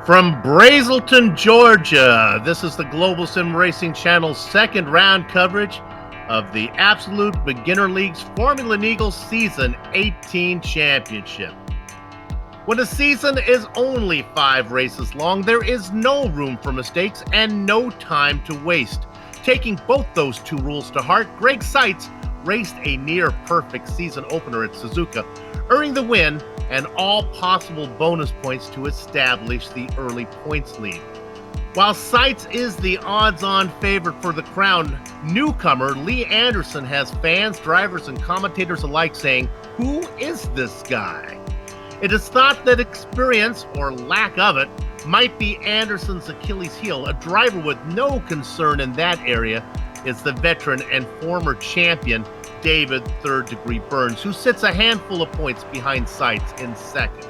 From Brazelton, Georgia, this is the Global SimRacing Channel's second round coverage of the Absolute Beginner League's Formula Neagle Season 18 Championship. When a season is only 5 races long, there is no room for mistakes and no time to waste. Taking both those two rules to heart, Greg Seitz raced a near-perfect season opener at Suzuka, earning the win and all possible bonus points to establish the early points lead. While Seitz is the odds-on favorite for the crown, newcomer Lee Anderson has fans, drivers, and commentators alike saying, "Who is this guy?" It is thought that experience, or lack of it, might be Anderson's Achilles heel. A driver with no concern in that area is the veteran and former champion David Third Degree Burns, who sits a handful of points behind Seitz in second.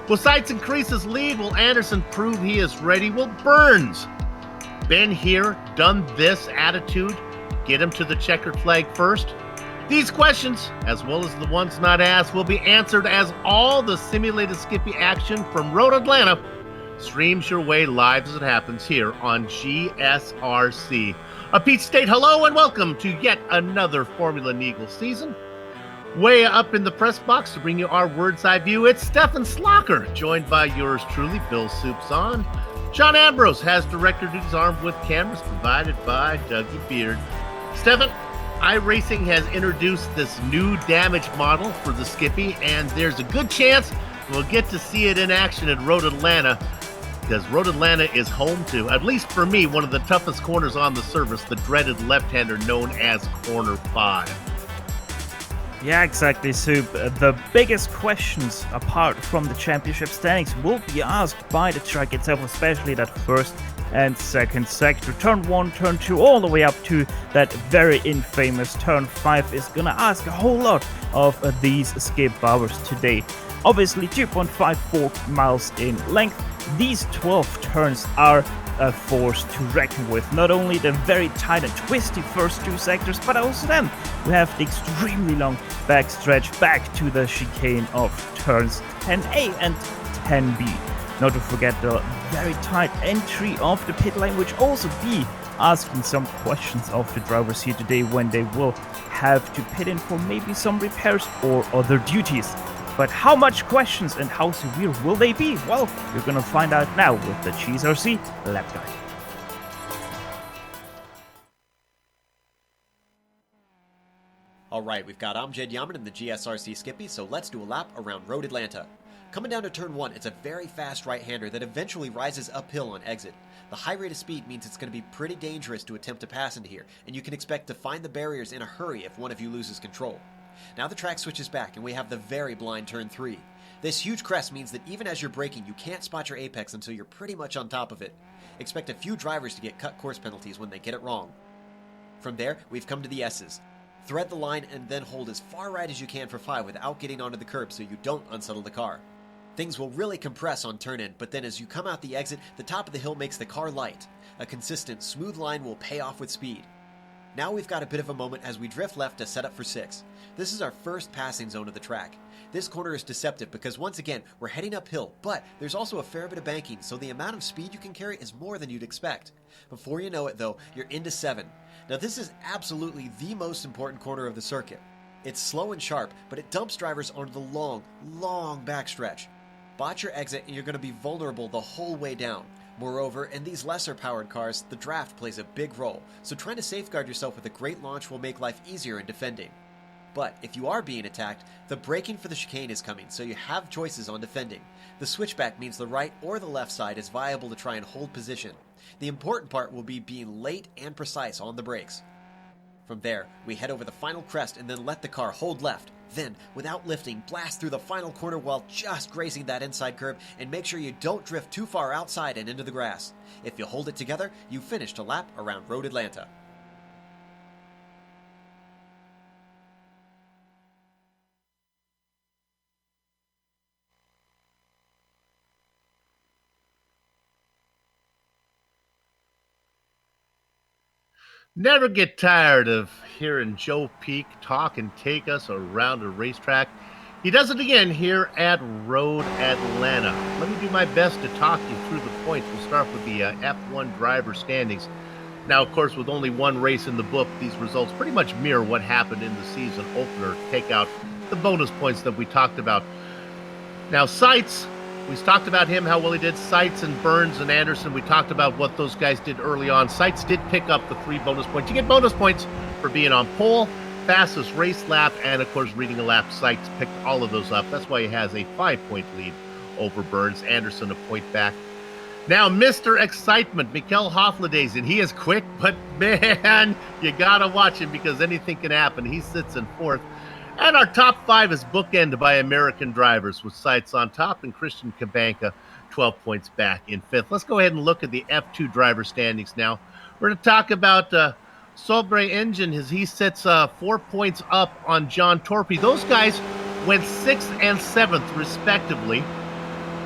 Will Seitz increase his lead? Will Anderson prove he is ready? Will Burns, been here, done this attitude, get him to the checkered flag first? These questions, as well as the ones not asked, will be answered as all the simulated Skippy action from Road Atlanta streams your way live as it happens here on GSRC. Pete State, hello and welcome to yet another Formula Neagle season. Way up in the press box to bring you our bird's eye view, it's Stefan Slocker, joined by yours truly, Bill Soupson. John Ambrose has director duties armed with cameras provided by Dougie Beard. Stefan, iRacing has introduced this new damage model for the Skippy, and there's a good chance we'll get to see it in action at Road Atlanta, because Road Atlanta is home to, at least for me, one of the toughest corners on the surface, the dreaded left-hander known as Corner 5. Yeah, exactly, Soup. The biggest questions, apart from the championship standings, will be asked by the track itself, especially that first and second sector. Turn 1, Turn 2, all the way up to that very infamous Turn 5 is gonna ask a whole lot of these skip hours today. Obviously, 2.54 miles in length. These 12 turns are a force to reckon with. Not only the very tight and twisty first 2 sectors, but also then we have the extremely long backstretch back to the chicane of turns 10A and 10B. Not to forget the very tight entry of the pit lane, which also be asking some questions of the drivers here today when they will have to pit in for maybe some repairs or other duties. But how much questions and how severe will they be? Well, you're gonna find out now with the GSRC Lap Guide. Alright, we've got Amjad Yaman in the GSRC Skippy, so let's do a lap around Road Atlanta. Coming down to turn 1, it's a very fast right-hander that eventually rises uphill on exit. The high rate of speed means it's going to be pretty dangerous to attempt to pass into here, and you can expect to find the barriers in a hurry if one of you loses control. Now the track switches back and we have the very blind turn 3. This huge crest means that even as you're braking, you can't spot your apex until you're pretty much on top of it. Expect a few drivers to get cut course penalties when they get it wrong. From there, we've come to the S's. Thread the line and then hold as far right as you can for 5 without getting onto the curb so you don't unsettle the car. Things will really compress on turn-in, but then as you come out the exit, the top of the hill makes the car light. A consistent, smooth line will pay off with speed. Now we've got a bit of a moment as we drift left to set up for 6. This is our first passing zone of the track. This corner is deceptive because once again, we're heading uphill, but there's also a fair bit of banking, so the amount of speed you can carry is more than you'd expect. Before you know it though, you're into 7. Now this is absolutely the most important corner of the circuit. It's slow and sharp, but it dumps drivers onto the long, long backstretch. Botch your exit and you're going to be vulnerable the whole way down. Moreover, in these lesser powered cars, the draft plays a big role, so trying to safeguard yourself with a great launch will make life easier in defending. But if you are being attacked, the braking for the chicane is coming, so you have choices on defending. The switchback means the right or the left side is viable to try and hold position. The important part will be being late and precise on the brakes. From there, we head over the final crest and then let the car hold left. Then, without lifting, blast through the final corner while just grazing that inside curb and make sure you don't drift too far outside and into the grass. If you hold it together, you finish a lap around Road Atlanta. Never get tired of hearing Joe Peak talk and take us around a racetrack. He does it again here at Road Atlanta. Let me do my best to talk you through the points. We'll start with the F1 driver standings. Now, of course, with only one race in the book, these results pretty much mirror what happened in the season opener. Take out the bonus points that we talked about. Now, Seitz, we talked about him, how well he did. Seitz and Burns and Anderson, we talked about what those guys did early on. Seitz did pick up the 3 bonus points. You get bonus points for being on pole, fastest race lap, and, of course, reading a lap. Seitz picked all of those up. That's why he has a 5-point lead over Burns. Anderson a point back. Now, Mr. Excitement, Mikel Hofladezen. He is quick, but, man, you got to watch him because anything can happen. He sits in 4th. And our top 5 is bookended by American drivers with Seitz on top and Christian Kabanka 12 points back in 5th. Let's go ahead and look at the F2 driver standings now. We're going to talk about Sobre Engine as he sits 4 points up on John Torpy. Those guys went 6th and 7th, respectively.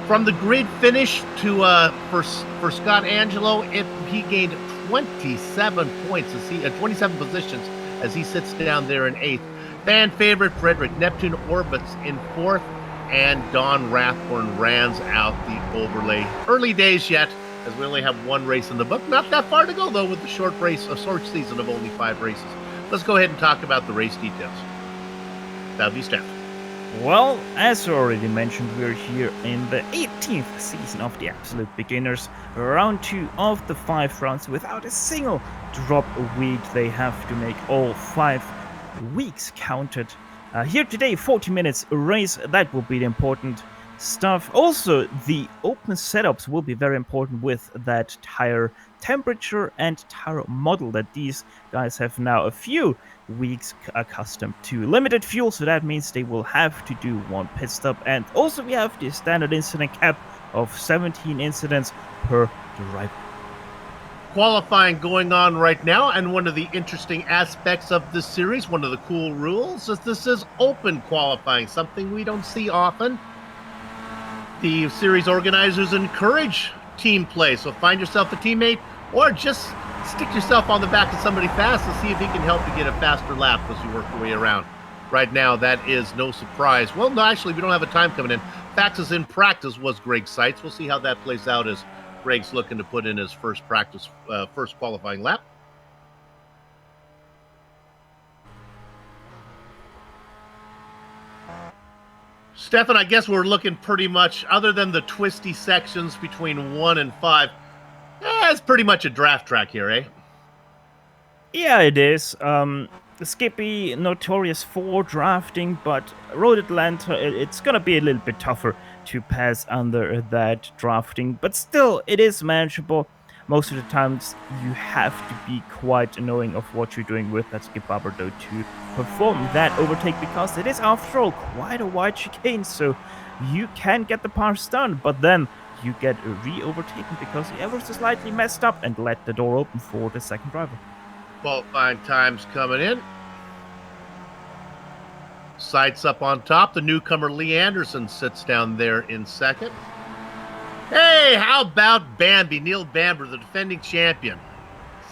From the grid finish to for Scott Angelo, he gained 27 points, 27 positions as he sits down there in 8th. Fan favorite Frederick Neptune orbits in 4th, and Don Rathborn rounds out the overlay. Early days yet, as we only have 1 race in the book. Not that far to go, though, with the short season of only 5 races. Let's go ahead and talk about the race details. That'll be Steph. Well, as already mentioned, we're here in the 18th season of the Absolute Beginners. Round 2 of the 5 rounds without a single drop a week. They have to make all 5 weeks counted. Here today, 40 minutes race. That will be the important stuff. Also, the open setups will be very important with that tire temperature and tire model that these guys have now a few weeks accustomed to. Limited fuel, so that means they will have to do 1 pit stop. And also we have the standard incident cap of 17 incidents per driver. Qualifying going on right now, and one of the interesting aspects of this series, one of the cool rules, is this is open qualifying, something we don't see often. The series organizers encourage team play, so find yourself a teammate or just stick yourself on the back of somebody fast and see if he can help you get a faster lap as you work your way around. Right now, that is no surprise. Well, no, actually, we don't have a time coming in. Fastest in practice was Greg Seitz. We'll see how that plays out as Greg's looking to put in his first qualifying lap. Stefan, I guess we're looking pretty much, other than the twisty sections between 1 and 5, it's pretty much a draft track here, eh? Yeah, it is. Skippy, notorious for drafting, but Road Atlanta, it's gonna be a little bit tougher to pass under that drafting, but still, it is manageable. Most of the times, you have to be quite knowing of what you're doing with that skip bumper, though, to perform that overtake, because it is, after all, quite a wide chicane, so you can get the pass done, but then you get re-overtaken because the average is slightly messed up and let the door open for the second driver. Qualifying times coming in. Sights up on top. The newcomer Lee Anderson sits down there in 2nd. Hey, how about Bambi, Neil Bamber, the defending champion,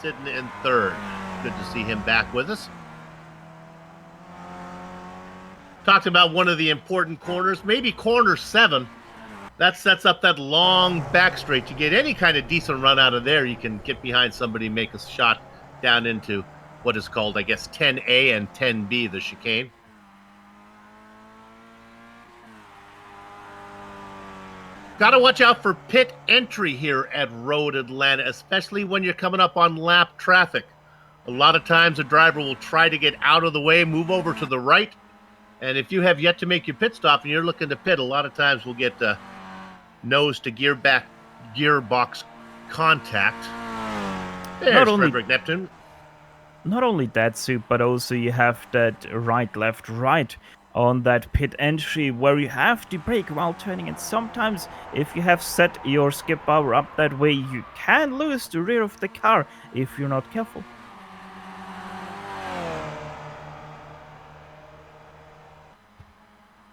sitting in 3rd. Good to see him back with us. Talked about one of the important corners, maybe corner 7. That sets up that long back straight. You get any kind of decent run out of there, you can get behind somebody and make a shot down into what is called, I guess, 10A and 10B, the chicane. Got to watch out for pit entry here at Road Atlanta, especially when you're coming up on lap traffic. A lot of times a driver will try to get out of the way, move over to the right, and if you have yet to make your pit stop and you're looking to pit, a lot of times we'll get nose to gearbox contact. There's Frederick Neptune. Not only that, Soup, but also you have that right, left, right on that pit entry where you have to brake while turning, and sometimes if you have set your skip power up that way, you can lose the rear of the car if you're not careful.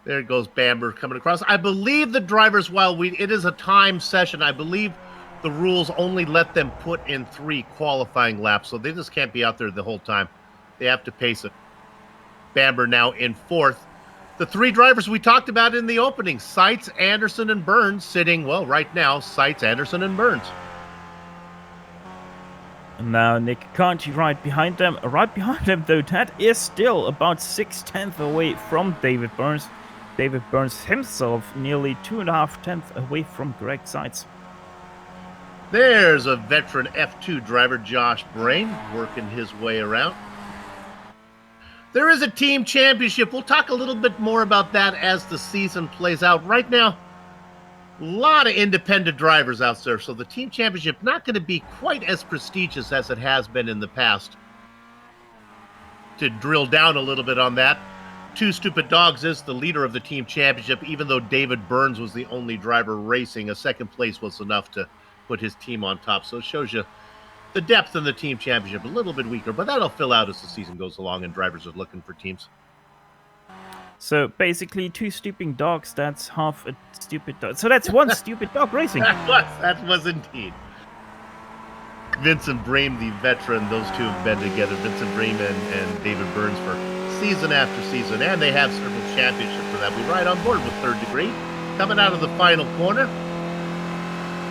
There goes Bamber coming across. I believe the drivers, while it is a time session, I believe the rules only let them put in 3 qualifying laps, so they just can't be out there the whole time. They have to pace it. Bamber now in 4th. The three drivers we talked about in the opening, Seitz, Anderson, and Burns, sitting, well, right now, Seitz, Anderson, and Burns. And now Nick Conti right behind them. Right behind them, though, that is still about 6/10 away from David Burns. David Burns himself nearly 2.5 tenths away from Greg Seitz. There's a veteran F2 driver, Josh Brain, working his way around. There is a team championship. We'll talk a little bit more about that as the season plays out. Right now, a lot of independent drivers out there, so the team championship not going to be quite as prestigious as it has been in the past. To drill down a little bit on that, Two Stupid Dogs is the leader of the team championship, even though David Burns was the only driver racing. A second place was enough to put his team on top, so it shows you the depth in the team championship. A little bit weaker, but that'll fill out as the season goes along and drivers are looking for teams. So basically, two stupid dogs, that's half a stupid dog. So that's one stupid dog racing. That was indeed. Vincent Brame, the veteran, those two have been together. Vincent Brame and David Burns for season after season, and they have several championships for that. We ride on board with Third Degree. Coming out of the final corner.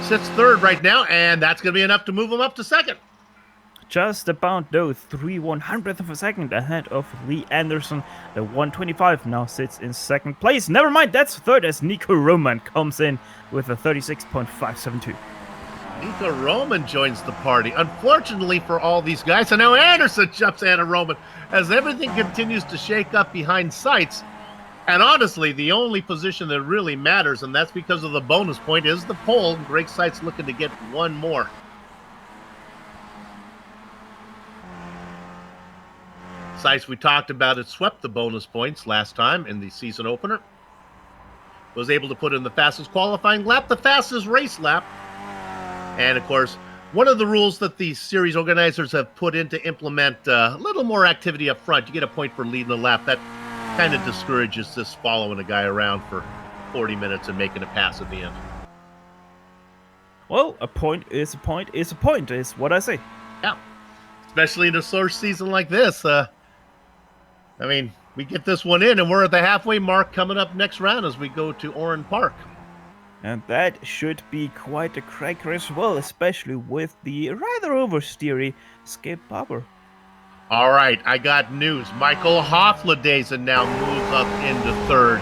Sits third right now, and that's going to be enough to move him up to second. Just about, though, 3/100th of a second ahead of Lee Anderson. The 125 now sits in second place. Never mind, that's third as Nico Roman comes in with a 36.572. Nico Roman joins the party. Unfortunately for all these guys, and now Anderson jumps out of Roman as everything continues to shake up behind Seitz. And honestly, the only position that really matters, and that's because of the bonus point, is the pole. Greg Seitz looking to get one more. Seitz, we talked about it, swept the bonus points last time in the season opener. Was able to put in the fastest qualifying lap, the fastest race lap. And of course, one of the rules that the series organizers have put in to implement a little more activity up front, you get a point for leading the lap. That kind of discourages this following a guy around for 40 minutes and making a pass at the end. Well, a point is a point is a point, is what I say. Yeah, especially in a source season like this. I mean, we get this one in, and we're at the halfway mark coming up next round as we go to Oran Park. And that should be quite a cracker as well, especially with the rather oversteery Skip Barber. All right, I got news. Michael Hofladezen now moves up into third.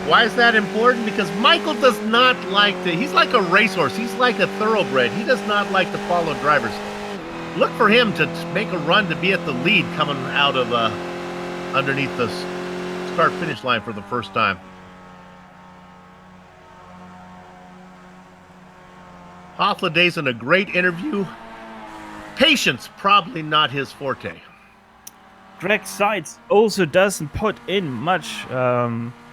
Why is that important? Because Michael does not like to, he's like a racehorse. He's like a thoroughbred. He does not like to follow drivers. Look for him to make a run to be at the lead coming out of underneath the start-finish line for the first time. Hofladezen, a great interview. Patience, probably not his forte. Greg Seitz also doesn't put in much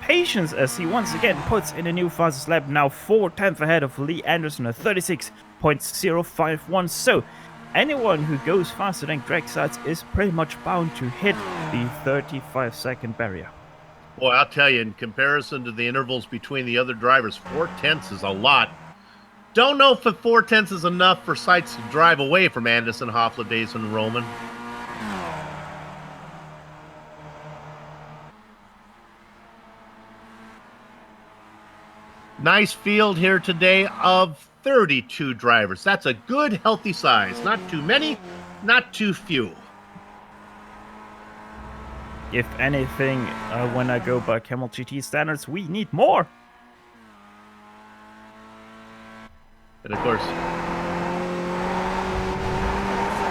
patience as he once again puts in a new fastest lap, now 4/10 ahead of Lee Anderson at 36.051. So anyone who goes faster than Greg Seitz is pretty much bound to hit the 35-second barrier. Boy, I'll tell you, in comparison to the intervals between the other drivers, 4/10 is a lot. Don't know if 4/10 is enough for Seitz to drive away from Anderson, Hofladezen, and Roman. Nice field here today of 32 drivers. That's a good, healthy size. Not too many, not too few. If anything, when I go by Camel GT standards, we need more. And of course,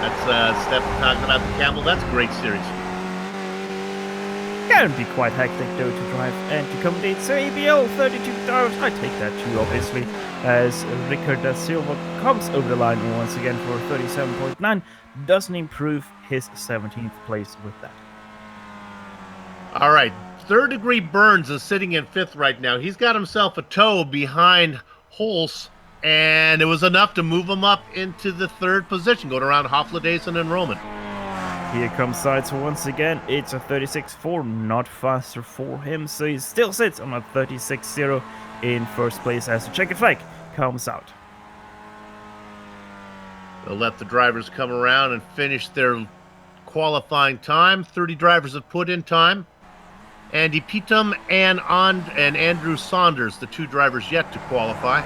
that's Steph talking about the Camel. That's a great series. Can be quite hectic though to drive and to accommodate. So ABL 32 drivers, I take that too obviously, as Rickard da Silva comes over the line once again for 37.9, doesn't improve his 17th place with that. All right, Third Degree Burns is sitting in fifth right now. He's got himself a toe behind Holz, and it was enough to move him up into the third position, going around Hofladezen and Roman. Here comes Seitz once again. It's a 36.4, not faster for him, so he still sits on a 36.0 in first place as the checkered flag comes out. They'll let the drivers come around and finish their qualifying time. 30 drivers have put in time. Andy Pitum and Andrew Saunders, the two drivers yet to qualify.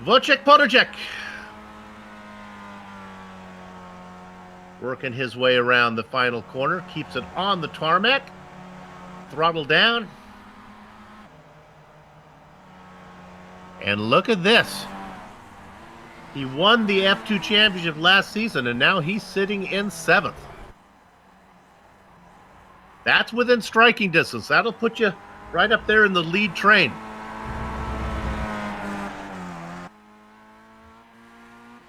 Wojciech Podolczyk working his way around the final corner, keeps it on the tarmac, throttle down. And look at this. He won the F2 championship last season, and now he's sitting in 7th. That's within striking distance. That'll put you right up there in the lead train.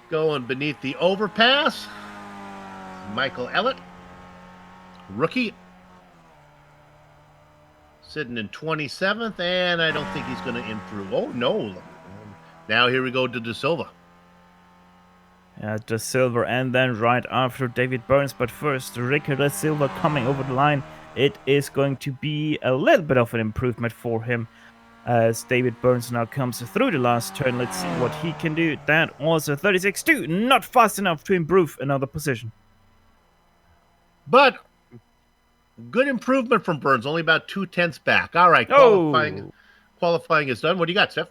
Going beneath the overpass, Michael Ellett, rookie, sitting in 27th, and I don't think he's going to improve. Oh, no. Now here we go to De Silva. De Silva, and then right after David Burns, but first Ricky De Silva coming over the line. It is going to be a little bit of an improvement for him as David Burns now comes through the last turn. Let's see what he can do. That was a 36.2, not fast enough to improve another position. But good improvement from Burns, only about 2/10 back. All right, qualifying is done. What do you got, Steph?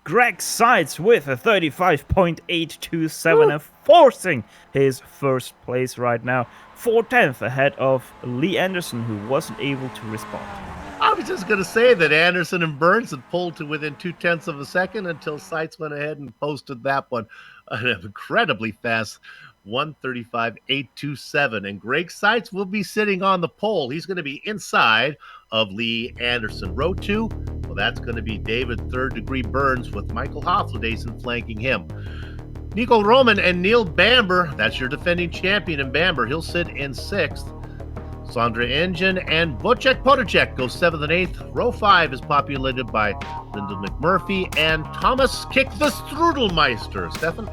Greg Seitz with a 35.827, forcing his first place right now. 4/10 ahead of Lee Anderson, who wasn't able to respond. I was just going to say that Anderson and Burns had pulled to within 0.2 of a second until Seitz went ahead and posted that one. An incredibly fast 1:35.827. And Greg Seitz will be sitting on the pole. He's going to be inside of Lee Anderson. Row 2, well, that's going to be David Third Degree Burns with Michael Hofledason flanking him. Nico Roman and Neil Bamber, that's your defending champion in Bamber. He'll sit in 6th. Sandra Engine and Wojciech Podolczyk go 7th and 8th. Row 5 is populated by Lyndon McMurphy and Thomas Kick the Strudelmeister. Stefan?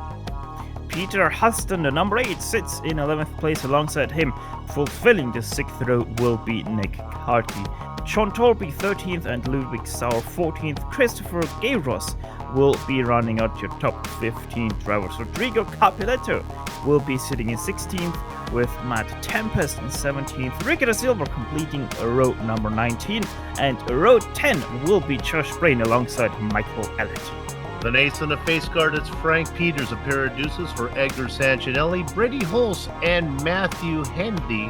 Peter Huston, the number 8, sits in 11th place alongside him. Fulfilling the 6th row will be Nick Hartley. Sean Torby 13th and Ludwig Sauer 14th. Christopher Gayros will be running out your top 15 drivers. Rodrigo Capiletto will be sitting in 16th with Matt Tempest in 17th. Ricky De Silva completing row number 19, and row 10 will be Josh Brain alongside Michael Ellett. The ace in the face guard, it's Frank Peters, a pair of deuces for Edgar Sancinelli. Brady Hulse and Matthew Hendy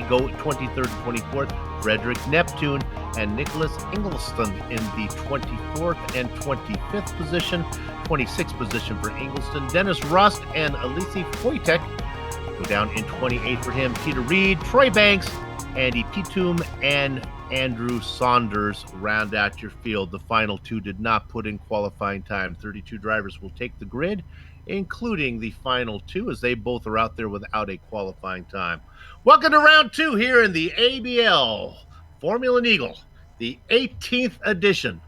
go 23rd and 24th. Frederick Neptune and Nicholas Ingelston in the 24th and 25th position. 26th position for Ingelston. Dennis Rust and Alisi Wojtek go down in 28th for him. Peter Reed, Troy Banks, Andy Pitum, and Andrew Saunders round out your field. The final 2 did not put in qualifying time. 32 drivers will take the grid, including the final 2, as they both are out there without a qualifying time. Welcome to round 2 here in the ABL Formula Neagle, the 18th edition.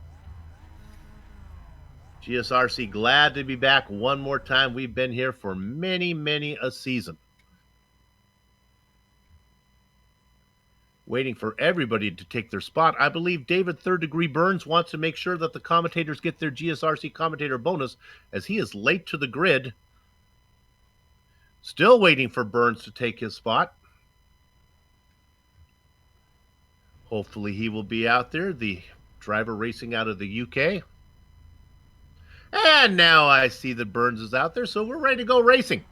GSRC glad to be back one more time. We've been here for many, many a season. Waiting for everybody to take their spot. I believe David Third Degree Burns wants to make sure that the commentators get their GSRC commentator bonus, as he is late to the grid. Still waiting for Burns to take his spot. Hopefully he will be out there, the driver racing out of the UK. And now I see that Burns is out there, so we're ready to go racing.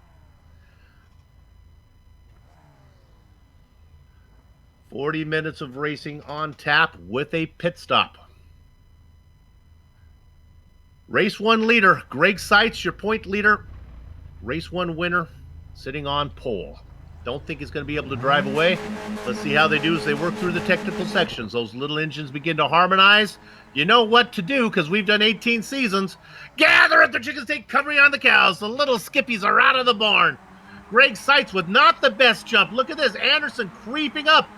40 minutes of racing on tap with a pit stop. Race 1 leader, Greg Seitz, your point leader. Race 1 winner, sitting on pole. Don't think he's going to be able to drive away. Let's see how they do as they work through the technical sections. Those little engines begin to harmonize. You know what to do, because we've done 18 seasons. Gather at the chickens, take covering on the cows. The little skippies are out of the barn. Greg Seitz with not the best jump. Look at this. Anderson creeping up,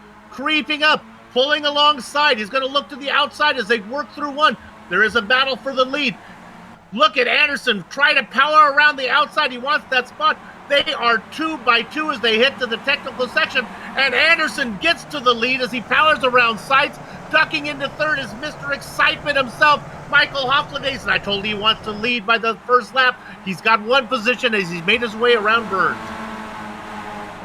pulling alongside. He's going to look to the outside as they work through one. There is a battle for the lead. Look at Anderson try to power around the outside. He wants that spot. They are 2 by 2 as they hit to the technical section, and Anderson gets to the lead as he powers around Seitz. Ducking into third is Mr. Excitement himself, Michael Hofledason. I told you he wants to lead by the first lap. He's got one position as he's made his way around Burns.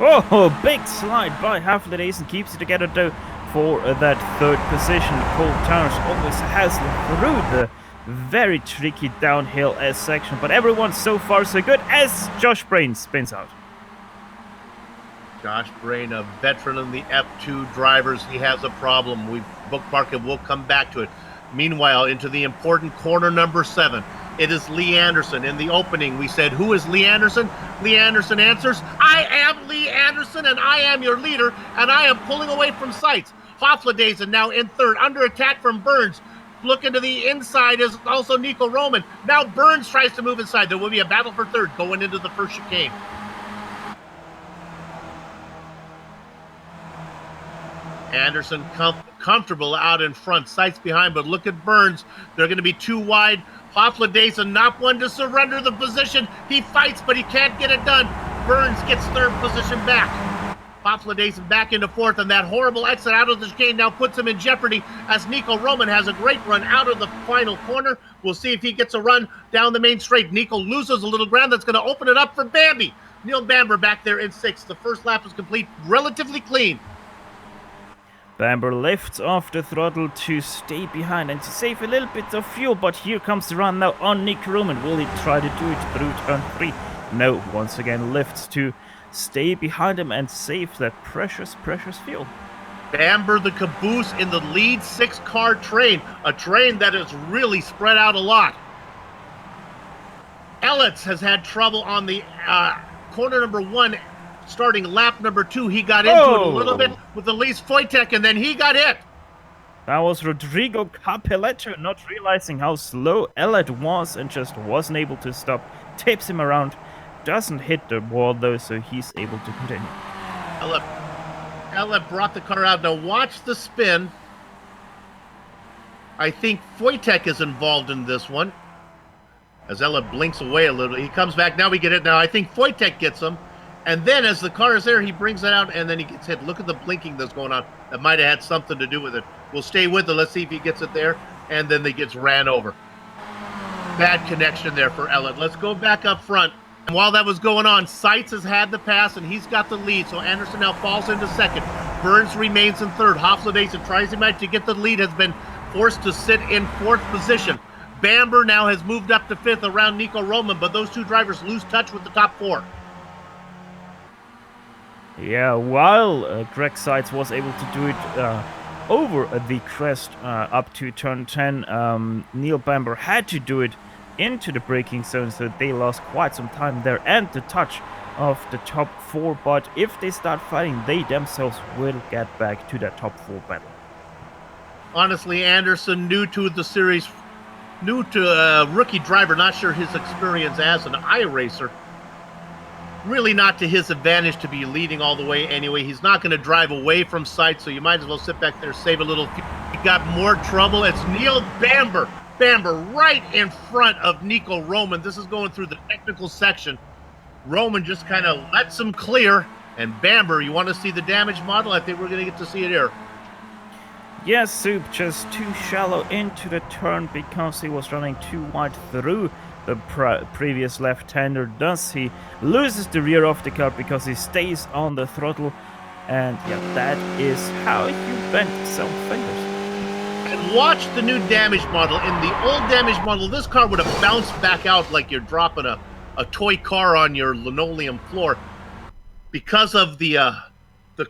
Oh, big slide by Racing keeps it together though for that third position. Cole Towers always has through the very tricky downhill S section, but everyone so far so good as Josh Brain spins out. Josh Brain, a veteran in the F2 drivers, he has a problem. We've bookmarked it. We'll come back to it. Meanwhile, into the important corner number 7. It is Lee Anderson. In the opening, we said, who is Lee Anderson? Lee Anderson answers, I am Lee Anderson, and I am your leader, and I am pulling away from sights. Hofladezen now in third, under attack from Burns. Looking to the inside is also Nico Roman. Now Burns tries to move inside. There will be a battle for third going into the first chicane. Anderson comfortable out in front, sights behind, but look at Burns. They're going to be too wide. Hofladezen not one to surrender the position. He fights, but he can't get it done. Burns gets third position back. Hofladezen back into fourth, and that horrible exit out of the chicane now puts him in jeopardy as Nico Roman has a great run out of the final corner. We'll see if he gets a run down the main straight. Nico loses a little ground. That's going to open it up for Bambi. Neil Bamber back there in sixth. The first lap is complete, relatively clean. Bamber lifts off the throttle to stay behind and to save a little bit of fuel, but here comes the run now on Nick Roman. Will he try to do it through turn 3? No, once again lifts to stay behind him and save that precious fuel. Bamber the caboose in the lead 6-car train, a train that is really spread out a lot. Elitz has had trouble on the corner number 1. Starting lap number 2, he got into it a little bit with Elise Foytek, and then he got hit. That was Rodrigo Capelletto, not realizing how slow Elliott was and just wasn't able to stop. Tips him around, doesn't hit the wall though, so he's able to continue. Elliott brought the car out. Now watch the spin. I think Foytek is involved in this one. As Elliott blinks away a little, he comes back. Now we get it. Now I think Foytek gets him. And then as the car is there, he brings it out, and then he gets hit. Look at the blinking that's going on. That might have had something to do with it. We'll stay with it. Let's see if he gets it there. And then he gets ran over. Bad connection there for Elliott. Let's go back up front. And while that was going on, Seitz has had the pass, and he's got the lead. So Anderson now falls into second. Burns remains in third. Hofladezen tries him out to get the lead, has been forced to sit in fourth position. Bamber now has moved up to fifth around Nico Roman, but those two drivers lose touch with the top 4. Yeah, while Greg Seitz was able to do it over the crest up to turn 10, Neil Bamber had to do it into the braking zone, so they lost quite some time there and the touch of the top 4. But if they start fighting, they themselves will get back to that top 4 battle. Honestly, Anderson, new to the series, new to rookie driver, not sure his experience as an iRacer. Really not to his advantage to be leading all the way anyway. He's not going to drive away from sight, so you might as well sit back there, save a little fuel. He got more trouble. It's Neil Bamber. Bamber right in front of Nico Roman. This is going through the technical section. Roman just kind of lets him clear. And Bamber, you want to see the damage model? I think we're going to get to see it here. Yes, Soup just too shallow into the turn because he was running too wide through the previous left-hander. Thus, he loses the rear of the car because he stays on the throttle. And yeah, that is how you bend some fingers. And watch the new damage model. In the old damage model, this car would have bounced back out like you're dropping a toy car on your linoleum floor. Because of the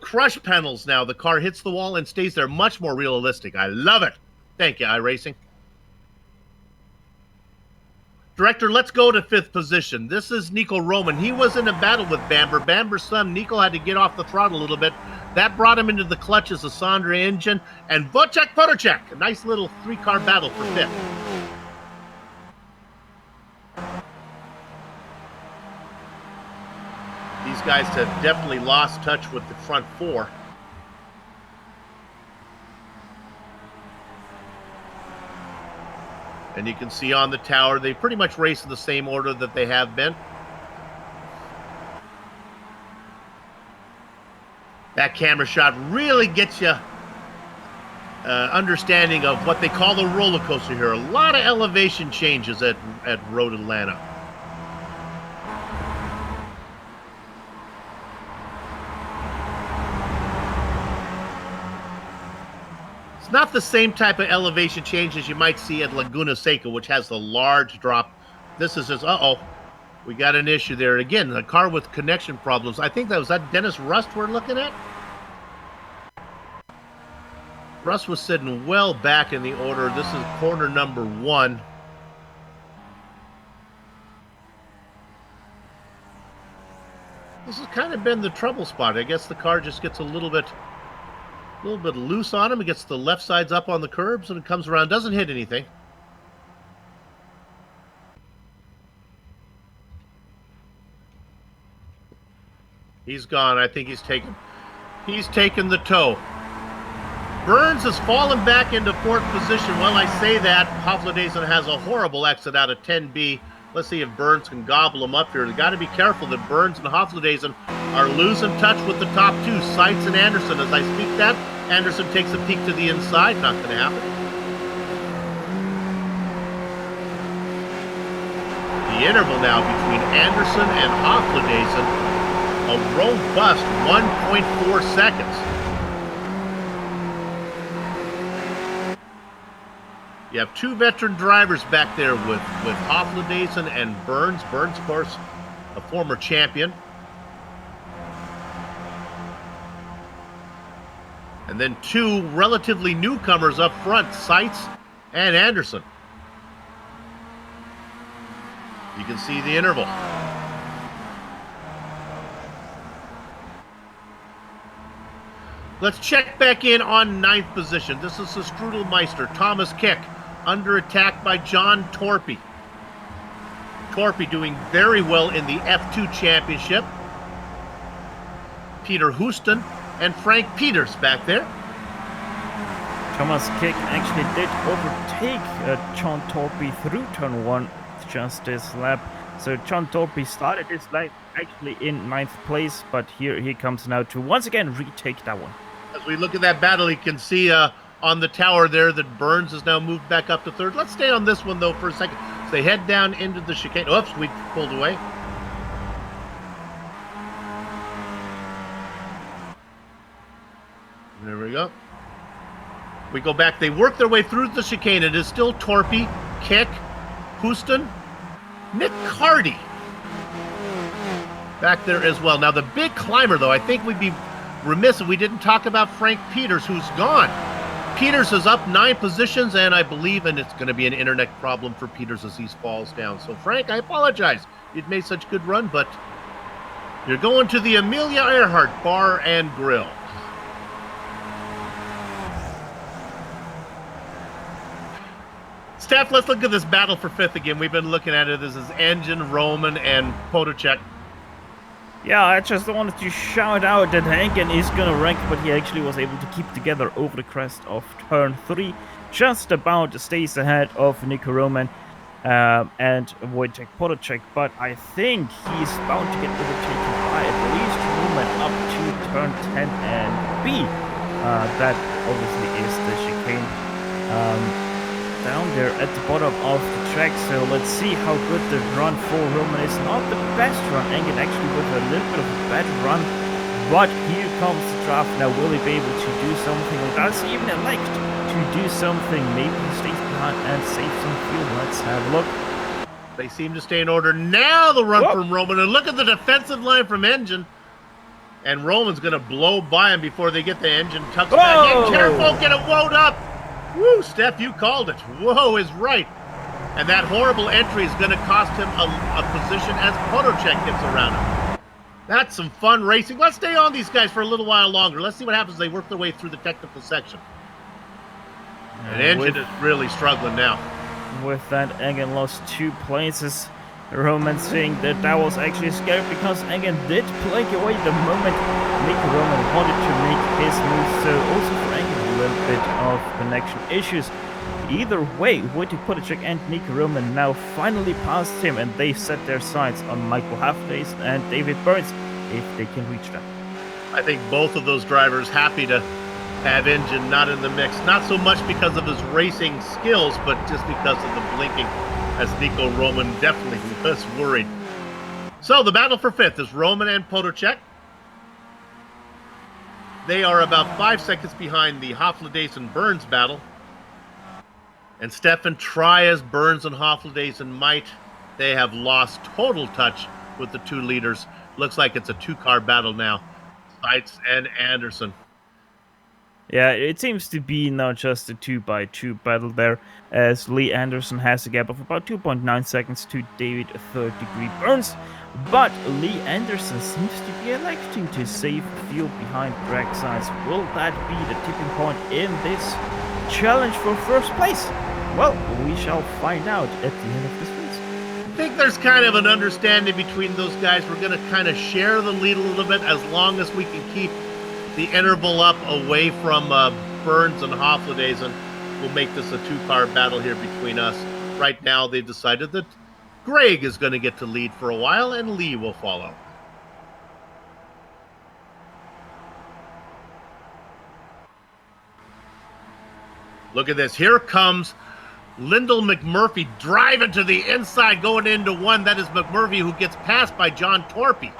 crush panels now, the car hits the wall and stays there. Much more realistic. I love it. Thank you, iRacing. Director, let's go to fifth position. This is Nico Roman. He was in a battle with Bamber. Bamber's son, Nico, had to get off the throttle a little bit. That brought him into the clutches of Sandra engine and Wojciech Podolczak. A nice little 3-car battle for fifth. These guys have definitely lost touch with the front 4. And you can see on the tower, they pretty much race in the same order that they have been. That camera shot really gets you understanding of what they call the roller coaster here. A lot of elevation changes at Road Atlanta. It's not the same type of elevation change as you might see at Laguna Seca, which has the large drop. This is just, we got an issue there. Again, a car with connection problems. I think that Dennis Rust we're looking at? Rust was sitting well back in the order. This is corner number 1. This has kind of been the trouble spot. I guess the car just gets a little bit loose on him. It gets the left sides up on the curbs and it comes around. Doesn't hit anything. He's gone. I think he's taken the tow. Burns has fallen back into 4th position. Well, I say that. Hofladezen has a horrible exit out of 10B. Let's see if Burns can gobble him up here. They've got to be careful that Burns and Hofladezen are losing touch with the top 2, Seitz and Anderson. As I speak that, Anderson takes a peek to the inside. Not going to happen. The interval now between Anderson and Hofladezen, a robust 1.4 seconds. You have 2 veteran drivers back there with Hofladezen and Burns. Burns, of course, a former champion. And then 2 relatively newcomers up front, Seitz and Anderson. You can see the interval. Let's check back in on 9th position. This is the Strudelmeister, Thomas Kick, under attack by John Torpy. Torpy doing very well in the F2 Championship. Peter Houston and Frank Peters back there. Thomas Kick actually did overtake John Torpy through turn 1 just this lap. So John Torpy started his lap actually in 9th place, but here he comes now to once again retake that one. As we look at that battle, you can see on the tower there that Burns has now moved back up to 3rd. Let's stay on this one, though, for a second. So they head down into the chicane. Oops, we pulled away. There we go. We go back. They work their way through the chicane. It is still Torpy, Kick, Houston, Nick Cardy back there as well. Now, the big climber, though, I think we'd be remiss if we didn't talk about Frank Peters, who's gone. Peters is up 9 positions, and I believe, and it's going to be an internet problem for Peters as he falls down. So, Frank, I apologize. You'd made such a good run, but you're going to the Amelia Earhart Bar and Grill. Steph, let's look at this battle for 5th again. We've been looking at it. This is Engine, Roman, and Potocek. Yeah, I just wanted to shout out that Engen is gonna wreck, but he actually was able to keep together over the crest of turn 3. Just about stays ahead of Nico Roman and Wojciech Potocek, but I think he's bound to get overtaken by at least Roman up to turn 10 and B. That obviously is the chicane. Down there at the bottom of the track, so let's see how good the run for Roman is. Not the best run, Engen actually with a little bit of a bad run, but here comes the draft. Now will he be able to do something, or does he even elect to do something? Maybe he stays behind and saves some fuel. Let's have a look. They seem to stay in order. Now the run from Roman, and look at the defensive line from Engine. And Roman's going to blow by him before they get the engine tucked back in. Careful, get it wound up. Woo, Steph, you called it. Whoa is right. And that horrible entry is going to cost him a position as Potocek gets around him. That's some fun racing. Let's stay on these guys for a little while longer. Let's see what happens as they work their way through the technical section. And Engine is really struggling now. With that, Engen lost 2 places. Roman saying that that was actually scary because Engen did play away the moment Nico Roman wanted to make his move. So also for Engen, a little bit of connection issues. Either way, Wojciech Potocek and Nico Roman now finally passed him, and they set their sights on Michael Hafdays and David Burns if they can reach them. I think both of those drivers happy to have Engine not in the mix. Not so much because of his racing skills, but just because of the blinking, as Nico Roman definitely was worried. So the battle for 5th is Roman and Potocek. They are about 5 seconds behind the Hoflades and Burns battle. And Stefan Trias, Burns, and Hoflades and might, they have lost total touch with the two leaders. Looks like it's a two-car battle now. Seitz and Anderson. Yeah, it seems to be not just a 2x2 battle there, as Lee Anderson has a gap of about 2.9 seconds to David Third-Degree Burns, but Lee Anderson seems to be electing to save fuel behind Greg Seitz. Will that be the tipping point in this challenge for first place? Well, we shall find out at the end of this race. I think there's kind of an understanding between those guys. We're going to kind of share the lead a little bit as long as we can keep the interval up away from Burns and Hoflades, and we'll make this a two-car battle here between us. Right now, they've decided that Greg is going to get to lead for a while, and Lee will follow. Look at this. Here comes Lyndall McMurphy driving to the inside, going into one. That is McMurphy, who gets passed by John Torpy.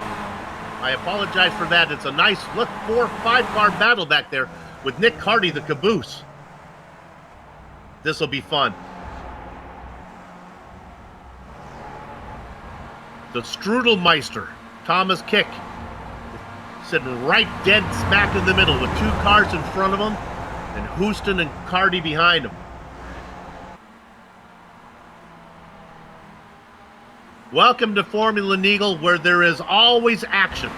I apologize for that. It's a nice, look, 4-5 car battle back there with Nick Hardy, the caboose. This will be fun. The Strudelmeister, Thomas Kick, sitting right dead smack in the middle with two cars in front of him and Houston and Hardy behind him. Welcome to Formula Neagle, where there is always action.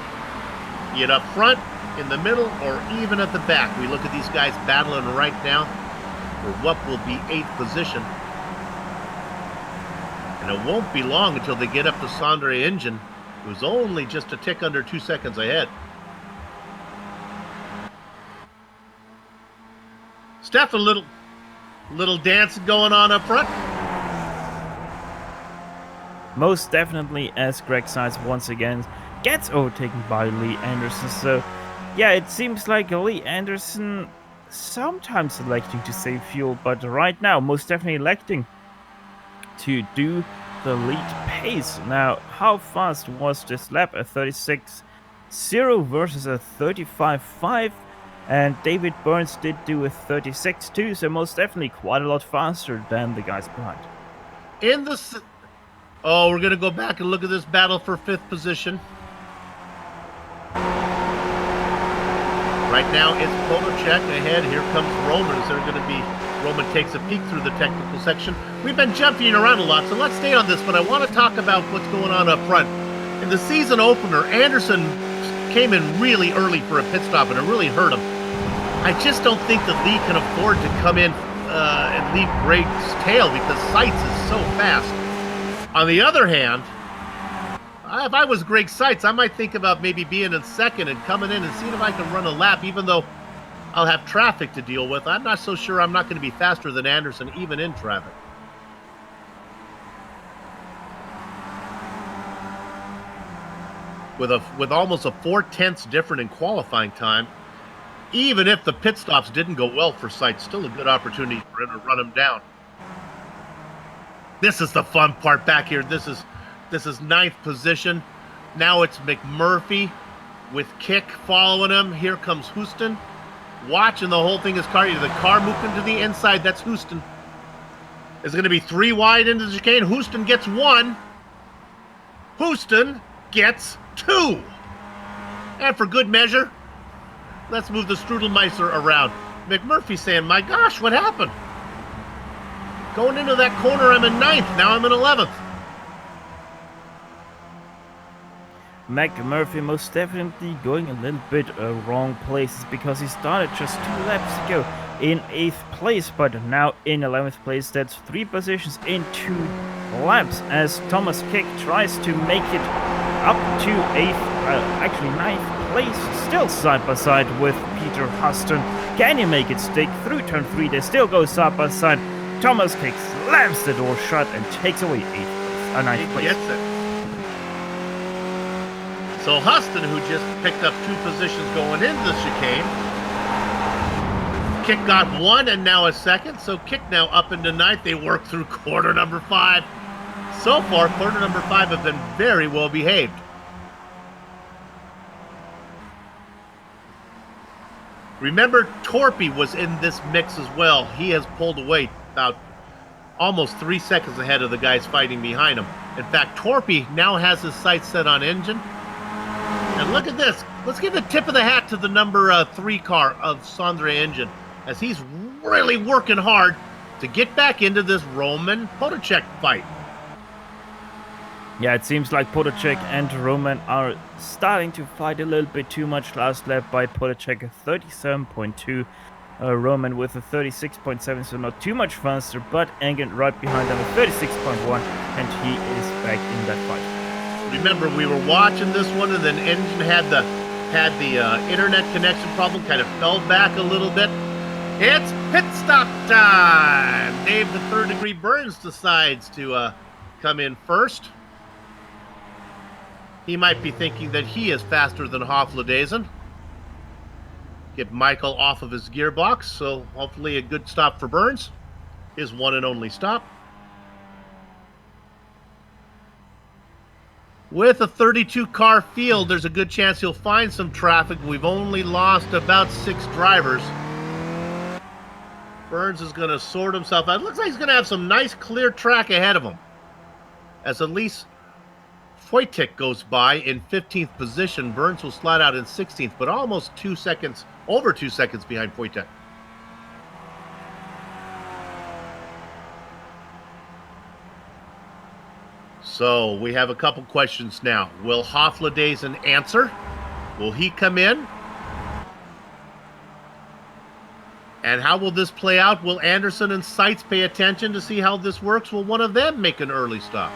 Be it up front, in the middle, or even at the back. We look at these guys battling right now for what will be 8th position. And it won't be long until they get up to Sondre Engine, who's only just a tick under 2 seconds ahead. Steph, a little dance going on up front. Most definitely, as Greg Seitz once again gets overtaken by Lee Anderson. So, yeah, it seems like Lee Anderson sometimes electing to save fuel, but right now, most definitely electing to do the lead pace. Now, how fast was this lap? A 36.0 versus a 35.5. And David Burns did do a 36.2, so most definitely quite a lot faster than the guys behind. Oh, we're going to go back and look at this battle for 5th position. Right now, it's Polacek ahead. Here comes Roman. Roman takes a peek through the technical section. We've been jumping around a lot, so let's stay on this, but I want to talk about what's going on up front. In the season opener, Anderson came in really early for a pit stop, and it really hurt him. I just don't think that Lee can afford to come in and leave Greg's tail, because Seitz is so fast. On the other hand, if I was Greg Seitz, I might think about maybe being in second and coming in and seeing if I can run a lap, even though I'll have traffic to deal with. I'm not so sure I'm not going to be faster than Anderson, even in traffic. With almost a 4/10 difference in qualifying time, even if the pit stops didn't go well for Seitz, still a good opportunity for him to run him down. This is the fun part back here. This is 9th position. Now it's McMurphy with Kick following him. Here comes Houston. Watching the whole thing is Cardi. The car moving to the inside. That's Houston. It's going to be 3 wide into the chicane. Houston gets 1. Houston gets 2. And for good measure, let's move the Strudelmeister around. McMurphy saying, my gosh, what happened? Going into that corner, I'm in 9th. Now I'm in 11th. McMurphy most definitely going a little bit wrong places, because he started just 2 laps ago in 8th place, but now in 11th place. That's 3 positions in 2 laps, as Thomas Kick tries to make it up to 9th place, still side by side with Peter Huston. Can he make it stick through turn 3? They still go side by side. Thomas Kick slams the door shut and takes away 9th place. Gets it. So Huston, who just picked up 2 positions going into the chicane, Kick got 1 and now a 2nd. So Kick now up into 9th. They work through corner number 5. So far, corner number 5 have been very well behaved. Remember, Torpy was in this mix as well. He has pulled away about almost 3 seconds ahead of the guys fighting behind him. In fact, Torpy now has his sights set on engine. And look at this. Let's give a tip of the hat to the number 3 car of Sondre Engine, as he's really working hard to get back into this Roman Potacek fight. Yeah, it seems like Potacek and Roman are starting to fight a little bit too much. Last lap by Potacek, 37.2. Roman with a 36.7, so not too much faster, but Engen right behind them with 36.1, and he is back in that fight. Remember, we were watching this one, and then Engine had the internet connection problem, kind of fell back a little bit. It's pit stop time! Dave the Third Degree Burns decides to come in first. He might be thinking that he is faster than Hofladezen. Get Michael off of his gearbox, so hopefully a good stop for Burns. His one and only stop. With a 32-car field, there's a good chance he'll find some traffic. We've only lost about 6 drivers. Burns is going to sort himself out. It looks like he's going to have some nice clear track ahead of him, as Elise Wojtek goes by in 15th position. Burns will slide out in 16th, but almost 2 seconds, over 2 seconds behind Wojtek. So we have a couple questions now. Will Hofladezen answer? Will he come in? And how will this play out? Will Anderson and Seitz pay attention to see how this works? Will one of them make an early stop?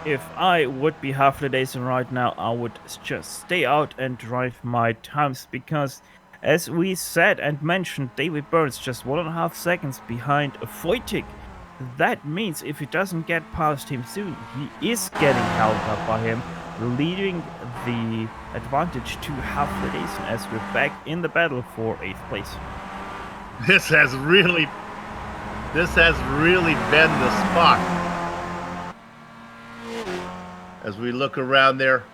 If I would be Hofladezen right now, I would just stay out and drive my times, because as we said and mentioned, David Burns just 1.5 seconds behind Wojtek. That means if he doesn't get past him soon, he is getting held up by him, leading the advantage to Hofladezen as we're back in the battle for 8th place. This has really been the spot. As we look around there,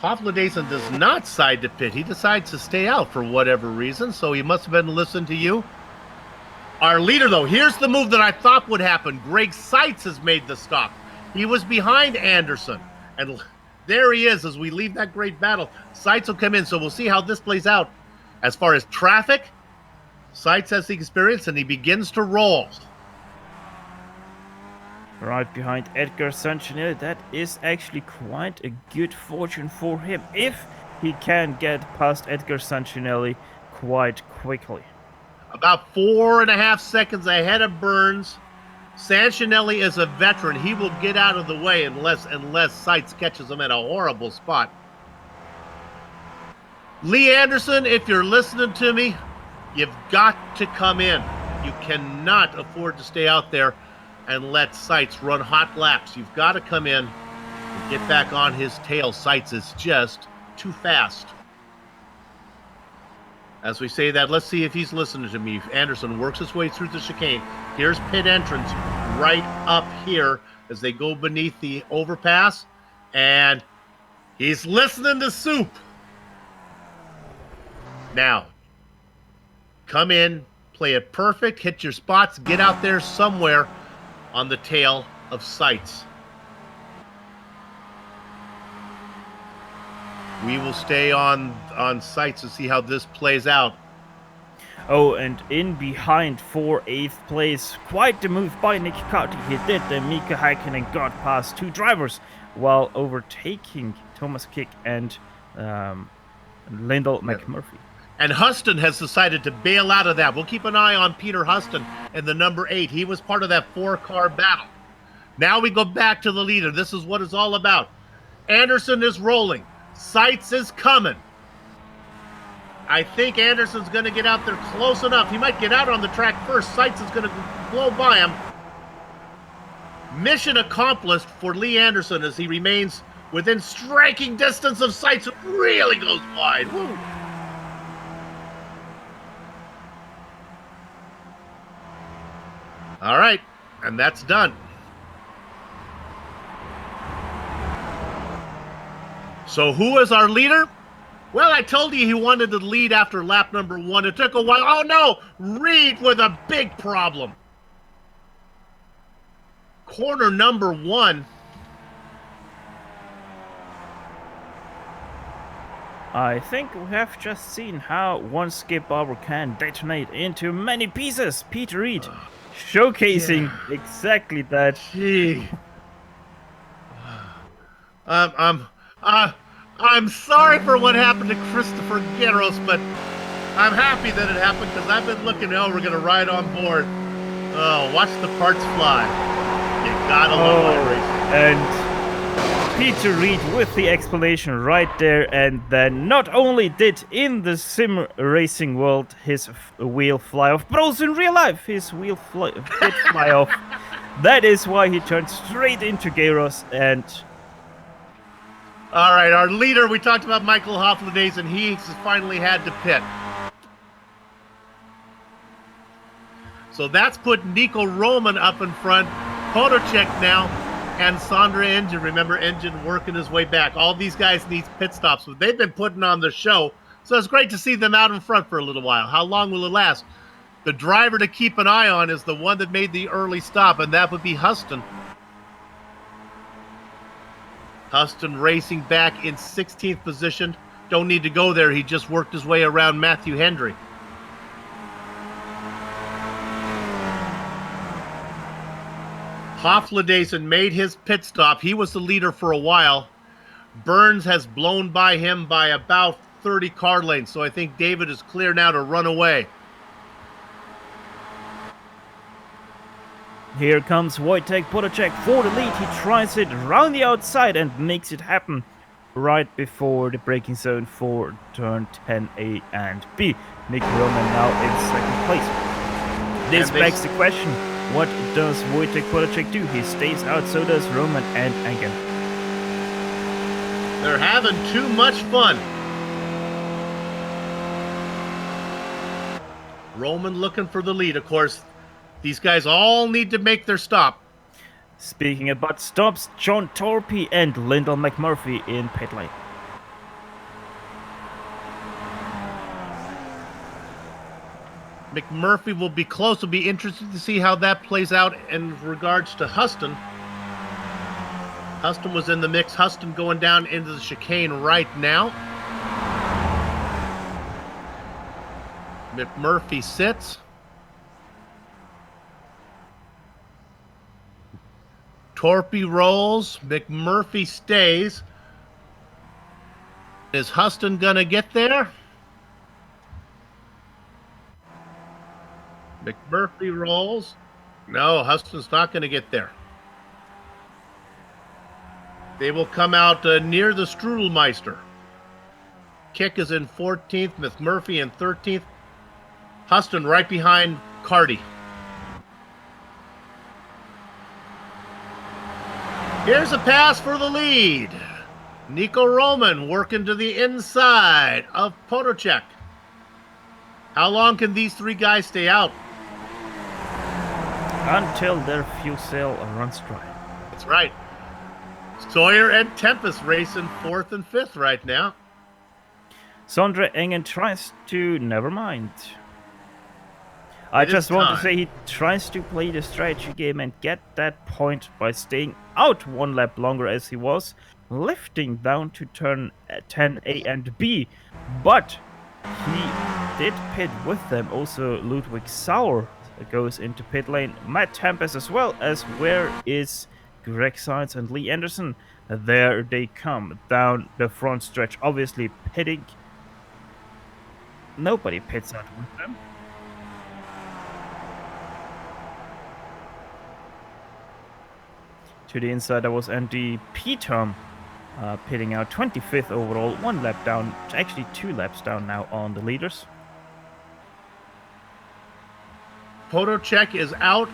Hofladezen does not side to pit. He decides to stay out for whatever reason, so he must have been listening to you. Our leader, though, here's the move that I thought would happen. Greg Seitz has made the stop. He was behind Anderson, and there he is as we leave that great battle. Seitz will come in, so we'll see how this plays out. As far as traffic, Seitz has the experience, and he begins to roll. Right behind Edgar Sanchinelli. That is actually quite a good fortune for him, if he can get past Edgar Sanchinelli quite quickly. About 4.5 seconds ahead of Burns. Sanchinelli is a veteran. He will get out of the way unless Seitz catches him at a horrible spot. Lee Anderson, if you're listening to me, you've got to come in. You cannot afford to stay out there and let Seitz run hot laps. You've got to come in and get back on his tail. Seitz is just too fast. As we say that, let's see if he's listening to me. Anderson works his way through the chicane. Here's pit entrance right up here as they go beneath the overpass. And he's listening to Soup. Now, come in, play it perfect, hit your spots, get out there somewhere on the tail of Seitz. We will stay on Seitz to see how this plays out. Oh, and in behind for 8th place, quite the move by Nick Carty. He did the Mika Häkkinen got past 2 drivers while overtaking Thomas Kick and Lyndall McMurphy. And Huston has decided to bail out of that. We'll keep an eye on Peter Huston and the number 8. He was part of that 4-car battle. Now we go back to the leader. This is what it's all about. Anderson is rolling. Seitz is coming. I think Anderson's going to get out there close enough. He might get out on the track first. Seitz is going to blow by him. Mission accomplished for Lee Anderson as he remains within striking distance of Seitz. It really goes wide. Woo. All right, and that's done. So who is our leader? Well, I told you he wanted to lead after lap number 1. It took a while. Oh, no! Reed with a big problem. Corner number 1. I think we have just seen how one skip bobber can detonate into many pieces. Peter Reed showcasing exactly that. Gee. I'm sorry for what happened to Christopher Guerros, but I'm happy that it happened because I've been looking, we're going to ride on board. Oh, watch the parts fly. You gotta love iRacing. And Peter Reed with the explanation right there, and then not only did in the sim racing world his wheel fly off, but also in real life his wheel did fly off. That is why he turned straight into Guerros. And all right, our leader, we talked about Michael Hofladays, and he finally had to pit. So that's put Nico Roman up in front. Potocek now, and Sandra Engine. Remember, Engine working his way back. All these guys need pit stops, but they've been putting on the show. So it's great to see them out in front for a little while. How long will it last? The driver to keep an eye on is the one that made the early stop, and that would be Huston. Huston racing back in 16th position. Don't need to go there. He just worked his way around Matthew Hendry. Hofladays made his pit stop. He was the leader for a while. Burns has blown by him by about 30 car lengths, so I think David is clear now to run away. here comes Wojtek Potocek for the lead. He tries it around the outside and makes it happen right before the braking zone for turn 10A and B. Nick Roman now in second place. This begs the question, what does Wojtek Potocek do? He stays out, so does Roman and Engen. They're having too much fun. Roman looking for the lead, of course. These guys all need to make their stop. Speaking about stops, John Torpy and Lyndall McMurphy in pit lane. McMurphy will be close. It'll be interesting to see how that plays out in regards to Huston. Huston was in the mix. Huston going down into the chicane right now. McMurphy sits. Torpy rolls. McMurphy stays. Is Huston gonna get there? McMurphy rolls. No, Huston's not going to get there. They will come out near the Strudelmeister. Kick is in 14th, McMurphy in 13th. Huston right behind Carty. Here's a pass for the lead. Nico Roman working to the inside of Potocek. How long can these three guys stay out? Until their fuel cell runs dry. That's right. Sawyer and Tempest racing 4th and 5th right now. Sondre Engen tries to... Never mind. I just want to say he tries to play the strategy game and get that point by staying out one lap longer as he was, lifting down to turn 10A and B. But he did pit with them. Also, Ludwig Sauer goes into pit lane. Matt Tempest as well, as where is Greg Sainz and Lee Anderson? There they come down the front stretch, obviously pitting. Nobody pits out with them. To the inside, that was Andy Petom pitting out 25th overall, 1 lap down, actually 2 laps down now on the leaders. Potocek is out.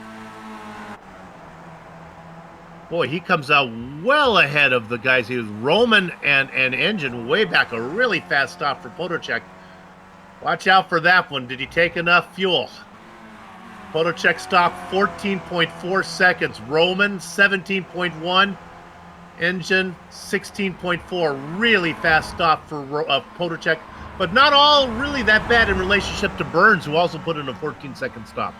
Boy, he comes out well ahead of the guys. He was Roman and Engine way back. A really fast stop for Potocek. Watch out for that one. Did he take enough fuel? Potocek stopped 14.4 seconds. Roman 17.1. Engine 16.4, really fast stop for Potocek, but not all really that bad in relationship to Burns, who also put in a 14-second stop.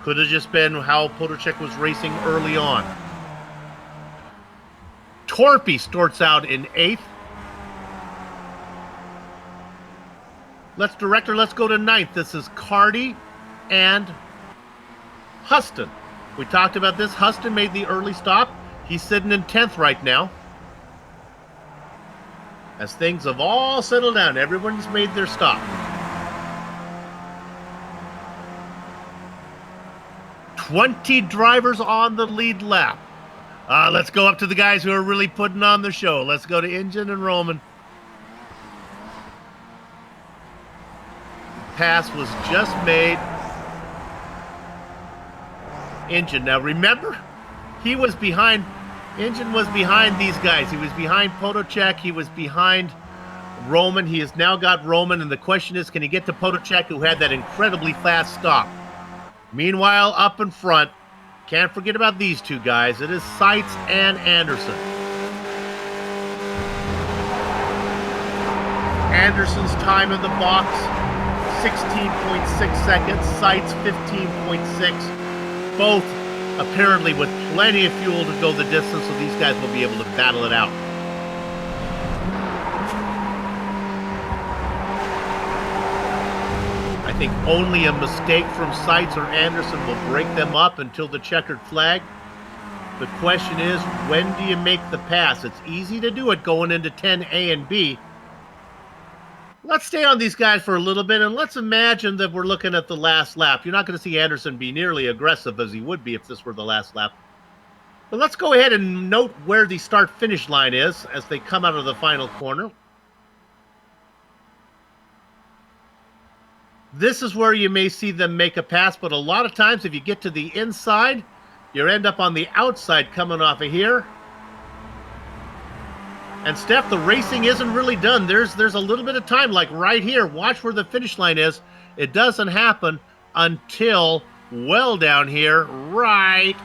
Could have just been how Potocek was racing early on. Torpy starts out in 8th. Let's go to 9th. This is Carty and Huston. We talked about this. Huston made the early stop. He's sitting in 10th right now. As things have all settled down, everyone's made their stop. 20 drivers on the lead lap. Let's go up to the guys who are really putting on the show. Let's go to Engine and Roman. Pass was just made. Engine. Now remember, he was behind. Engine was behind these guys. He was behind Potocek. He was behind Roman. He has now got Roman, and the question is, can he get to Potocek, who had that incredibly fast stop? Meanwhile, up in front, can't forget about these two guys. It is Seitz and Anderson. Anderson's time in the box, 16.6 seconds. Seitz, 15.6. Both apparently with plenty of fuel to go the distance, so these guys will be able to battle it out. I think only a mistake from Seitz or Anderson will break them up until the checkered flag. The question is, when do you make the pass? It's easy to do it going into 10A and B. Let's stay on these guys for a little bit, and let's imagine that we're looking at the last lap. You're not going to see Anderson be nearly aggressive as he would be if this were the last lap. But let's go ahead and note where the start-finish line is as they come out of the final corner. This is where you may see them make a pass, but a lot of times if you get to the inside, you end up on the outside coming off of here. And Steph, the racing isn't really done. There's a little bit of time, like right here. Watch where the finish line is. It doesn't happen until well down here, right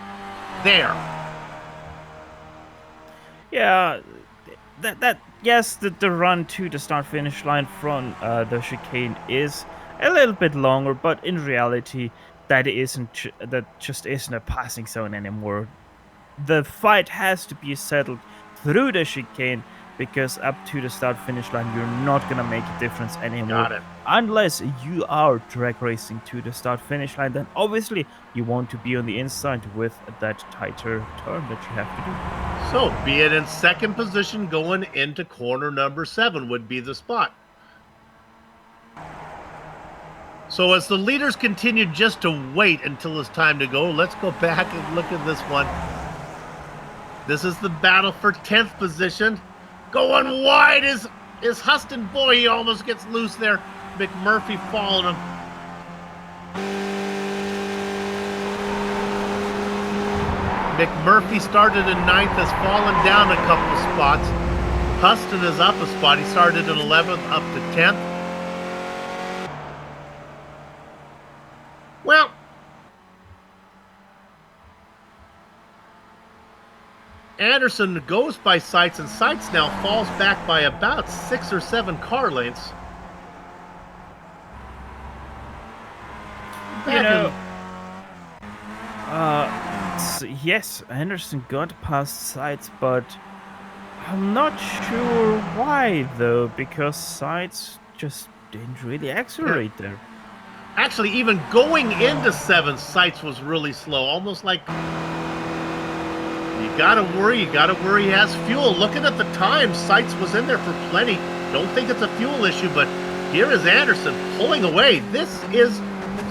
there. Yeah, yes, the run to the start-finish line from the chicane is a little bit longer, but in reality, that just isn't a passing zone anymore. The fight has to be settled through the chicane, because up to the start-finish line, you're not going to make a difference anymore. Got it. Unless you are drag racing to the start-finish line, then obviously you want to be on the inside with that tighter turn that you have to do. So, be it in second position going into corner number 7 would be the spot. So as the leaders continue just to wait until it's time to go, let's go back and look at this one. This is the battle for 10th position. Going wide is Huston. Boy, he almost gets loose there. McMurphy following him. McMurphy started in 9th, has fallen down a couple spots. Huston is up a spot. He started in 11th, up to 10th. Well, Anderson goes by Seitz, and Seitz now falls back by about 6 or 7 car lengths. Yes, Anderson got past Seitz, but I'm not sure why, though, because Seitz just didn't really accelerate there. Actually, even going into 7th, Seitz was really slow, almost like... You gotta worry he has fuel. Looking at the time, Seitz was in there for plenty. Don't think it's a fuel issue, but here is Anderson pulling away. This is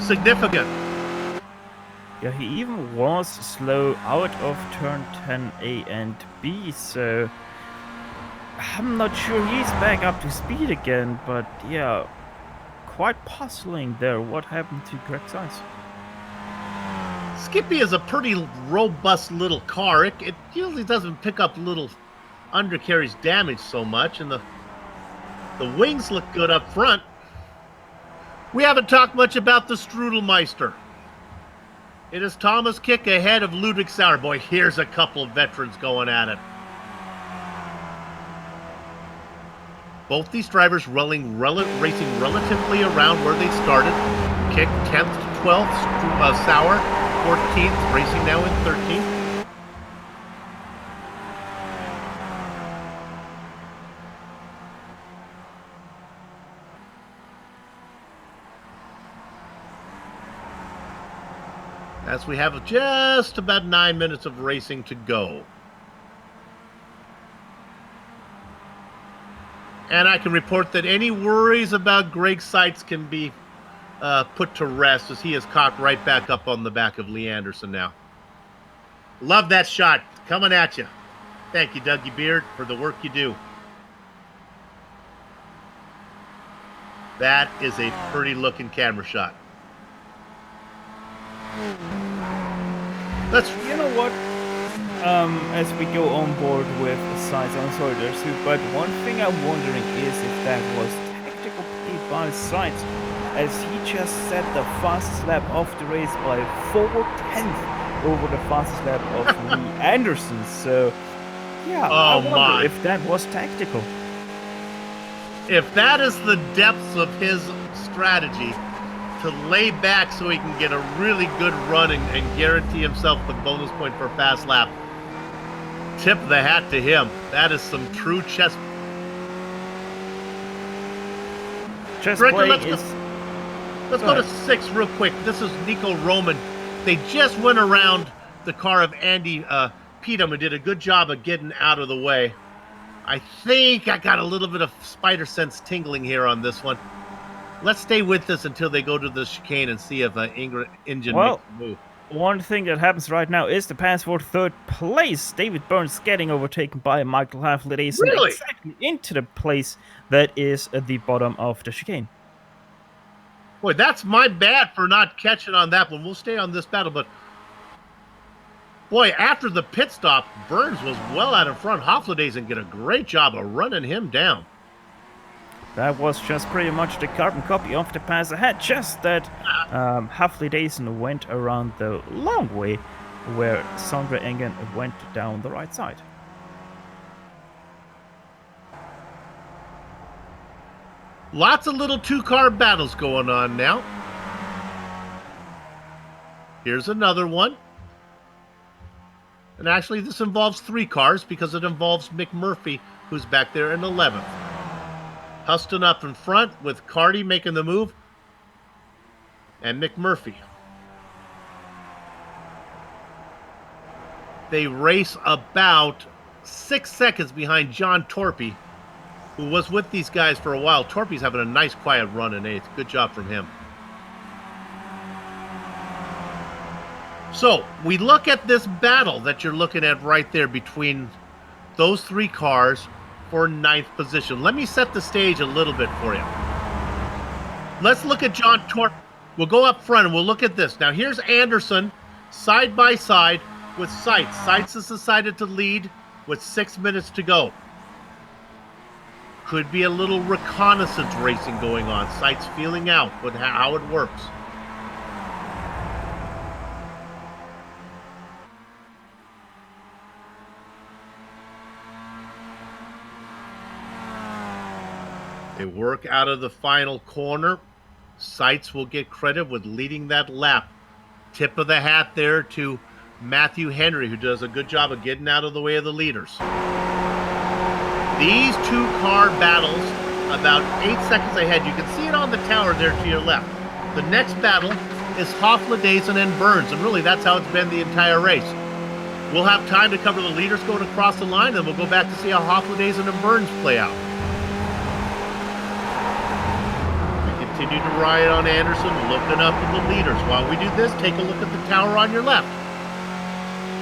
significant. Yeah, he even was slow out of turn 10A and B, so I'm not sure he's back up to speed again, but yeah, quite puzzling there. What happened to Greg Seitz? Skippy is a pretty robust little car. It usually doesn't pick up little undercarriage damage so much, and the wings look good up front. We haven't talked much about the Strudelmeister. It is Thomas Kick ahead of Ludwig Sauer. Boy, here's a couple of veterans going at it. Both these drivers racing relatively around where they started. Kick 10th to 12th, Sauer 14th, racing now in 13th. As we have just about 9 minutes of racing to go. And I can report that any worries about Greg Seitz can be put to rest as he is cocked right back up on the back of Lee Anderson now. Love that shot. Coming at you. Thank you, Dougie Beard, for the work you do. That is a pretty looking camera shot. You know what? As we go on board with Seitz, I'm sorry there, Sue, but one thing I'm wondering is if that was tactical play by Seitz, as he just set the fastest lap of the race by 4/10 over the fastest lap of Lee Anderson. So, yeah, I wonder if that was tactical. If that is the depths of his strategy, to lay back so he can get a really good run and guarantee himself the bonus point for a fast lap. Tip of the hat to him. That is some true chess play. Let's go to 6 real quick. This is Nico Roman. They just went around the car of Andy Peatham, who did a good job of getting out of the way. I think I got a little bit of spider sense tingling here on this one. Let's stay with this until they go to the chicane and see if engine makes a move. One thing that happens right now is the pass for third place. David Burns getting overtaken by Michael Haflidason exactly into the place that is at the bottom of the chicane. Boy, that's my bad for not catching on that one. We'll stay on this battle, but boy, after the pit stop, Burns was well out in front. Haflidason did a great job of running him down. That was just pretty much the carbon copy of the pass ahead, just that Haflidason went around the long way where Sondre Engen went down the right side. Lots of little two-car battles going on now. Here's another one. And actually, this involves 3 cars because it involves Mick Murphy, who's back there in 11th. Huston up in front with Carty making the move. And Mick Murphy. They race about 6 seconds behind John Torpy, who was with these guys for a while. Torpy's having a nice quiet run in 8th. Good job from him. So, we look at this battle that you're looking at right there between those 3 cars for 9th position. Let me set the stage a little bit for you. Let's look at John Torpy. We'll go up front and we'll look at this. Now, here's Anderson side by side with Seitz. Seitz has decided to lead with 6 minutes to go. Could be a little reconnaissance racing going on. Seitz feeling out with how it works. They work out of the final corner. Seitz will get credit with leading that lap. Tip of the hat there to Matthew Henry, who does a good job of getting out of the way of the leaders. These 2-car battles about 8 seconds ahead. You can see it on the tower there to your left. The next battle is Haflidason and Burns, and really that's how it's been the entire race. We'll have time to cover the leaders going across the line, and we'll go back to see how Haflidason and Burns play out. Continue to ride on Anderson, looking up at the leaders. While we do this, take a look at the tower on your left.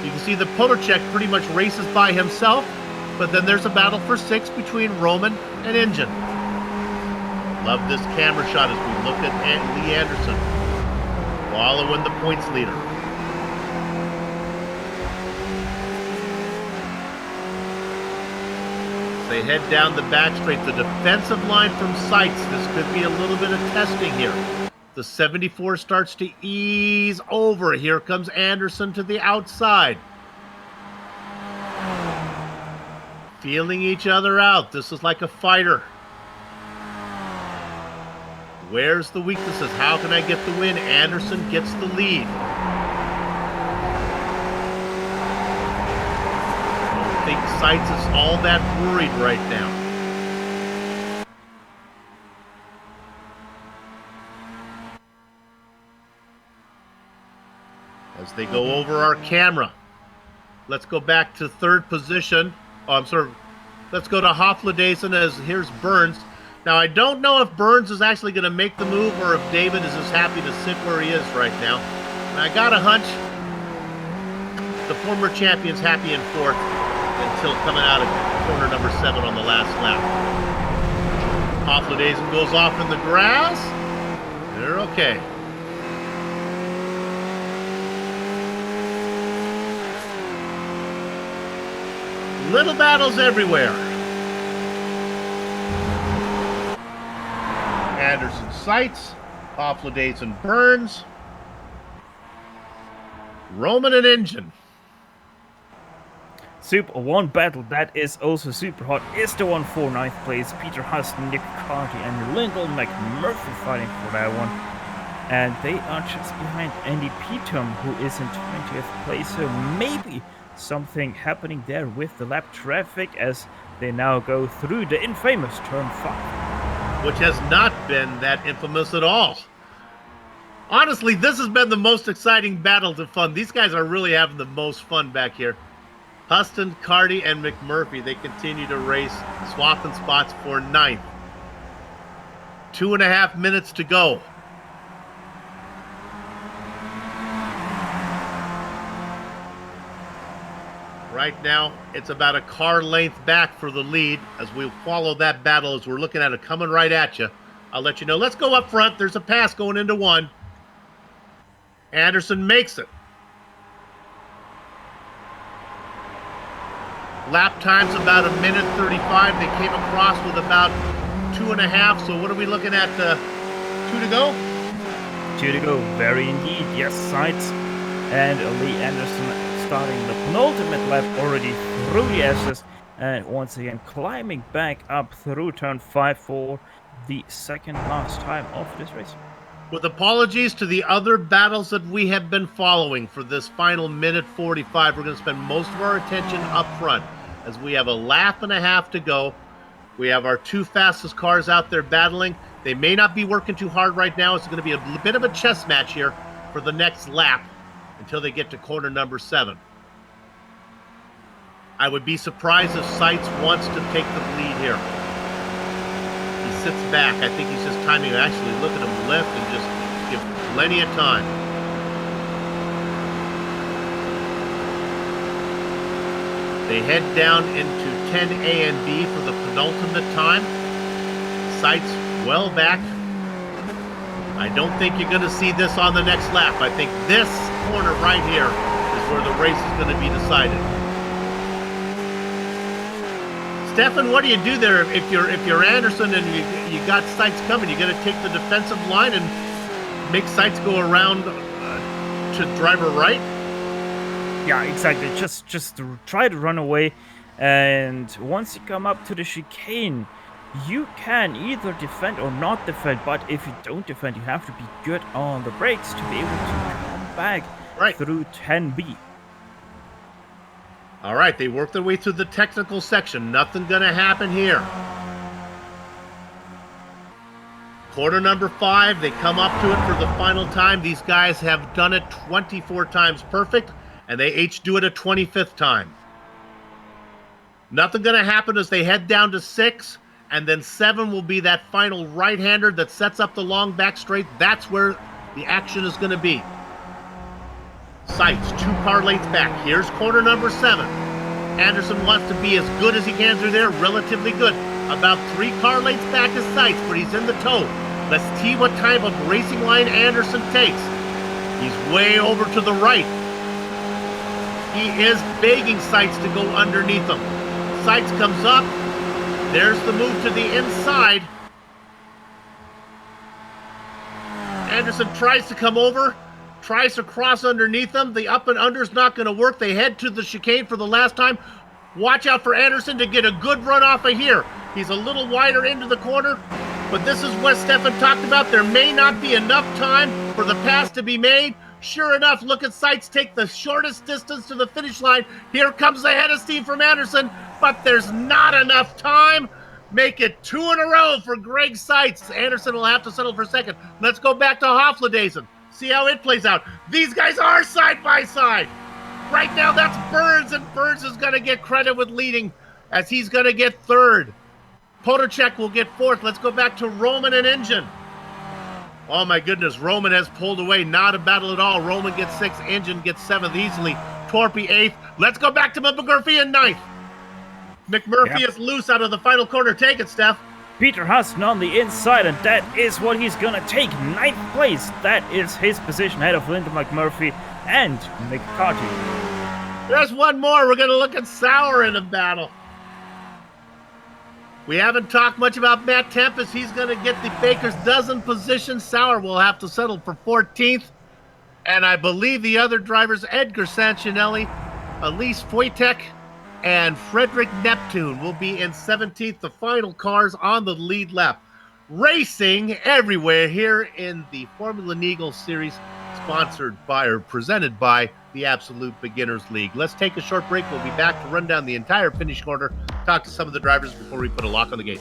You can see that Potocek pretty much races by himself, but then there's a battle for 6 between Roman and Engine. Love this camera shot as we look at Lee Anderson following the points leader. They head down the back straight. The defensive line from Seitz. This could be a little bit of testing here. The 74 starts to ease over. Here comes Anderson to the outside. Feeling each other out. This is like a fighter. Where's the weaknesses? How can I get the win? Anderson gets the lead. I don't think Seitz is all that worried right now. As they go over our camera. Let's go back to third position. Oh, I'm sorry. Let's go to Hofladason as here's Burns. Now, I don't know if Burns is actually going to make the move or if David is just happy to sit where he is right now. And I got a hunch the former champion's happy in fourth until coming out of corner number 7 on the last lap. Hofladason goes off in the grass. They're okay. Little battles everywhere. Anderson Seitz, Hofladason Burns, Roman and Engine. Super one battle that is also super hot is the one for 9th place. Peter Huston, Nick Carty, and Lyndall McMurphy fighting for that one. And they are just behind Andy Petum, who is in 20th place. So maybe something happening there with the lap traffic as they now go through the infamous turn 5. Which has not been that infamous at all. Honestly, this has been the most exciting battle to fun. These guys are really having the most fun back here. Huston, Carty, and McMurphy, they continue to race, swapping spots for 9th. 2.5 minutes to go. Right now, it's about a car length back for the lead as we follow that battle as we're looking at it coming right at you. I'll let you know. Let's go up front. There's a pass going into 1. Anderson makes it. Lap time's about 1:35. They came across with about 2.5. So what are we looking at? 2 to go? 2 to go. Very indeed. Yes, Seitz and Lee Anderson starting the penultimate lap already through the S's and once again climbing back up through turn 5 for the second last time of this race. With apologies to the other battles that we have been following for this final 1:45, we're going to spend most of our attention up front as we have a lap and a half to go. We have our 2 fastest cars out there battling. They may not be working too hard right now. It's going to be a bit of a chess match here for the next lap until they get to corner number 7. I would be surprised if Seitz wants to take the lead here. He sits back. I think he's just timing. Actually, look at him lift and just give plenty of time. They head down into 10A and B for the penultimate time. Seitz well back. I don't think you're going to see this on the next lap. I think this corner right here is where the race is going to be decided. Stefan, what do you do there if you're Anderson and you got Seitz coming? You got to take the defensive line and make Seitz go around to driver right? Yeah, exactly. Just try to run away, and once you come up to the chicane, you can either defend or not defend, but if you don't defend, you have to be good on the brakes to be able to come back through 10B. All right, they work their way through the technical section. Nothing going to happen here. Quarter number 5, they come up to it for the final time. These guys have done it 24 times perfect, and they each do it a 25th time. Nothing going to happen as they head down to 6. And then 7 will be that final right-hander that sets up the long back straight. That's where the action is going to be. Seitz, 2 car lengths back. Here's corner number 7. Anderson wants to be as good as he can through there, relatively good. About 3 car lengths back is Seitz, but he's in the tow. Let's see what type of racing line Anderson takes. He's way over to the right. He is begging Seitz to go underneath him. Seitz comes up. There's the move to the inside. Anderson tries to come over, tries to cross underneath them. The up and under's not going to work. They head to the chicane for the last time. Watch out for Anderson to get a good run off of here. He's a little wider into the corner, but this is what Stefan talked about. There may not be enough time for the pass to be made. Sure enough, look at Seitz take the shortest distance to the finish line. Here comes the head of steam from Anderson, but there's not enough time. Make it 2 in a row for Greg Seitz. Anderson will have to settle for second. Let's go back to Hofladezen. See how it plays out. These guys are side by side. Right now, that's Burns, and Burns is going to get credit with leading as he's going to get third. Potacek will get fourth. Let's go back to Roman and Engine. Oh my goodness, Roman has pulled away. Not a battle at all. Roman gets sixth, Engine gets seventh easily. Torpy eighth. Let's go back to McMurphy in ninth. McMurphy is loose out of the final corner. Take it, Steph. Peter Huston on the inside, and that is what he's gonna take. 9th place. That is his position ahead of Lyndon McMurphy and McCarty. There's one more. We're gonna look at Sauer in a battle. We haven't talked much about Matt Tempest. He's going to get the Baker's dozen position. Sauer will have to settle for 14th. And I believe the other drivers, Edgar Sanchinelli, Elise Foytek, and Frederick Neptune will be in 17th. The final cars on the lead lap. Racing everywhere here in the Formula Neagle Series, sponsored by or presented by the Absolute Beginners League. Let's take a short break. We'll be back to run down the entire finish order, talk to some of the drivers before we put a lock on the gate.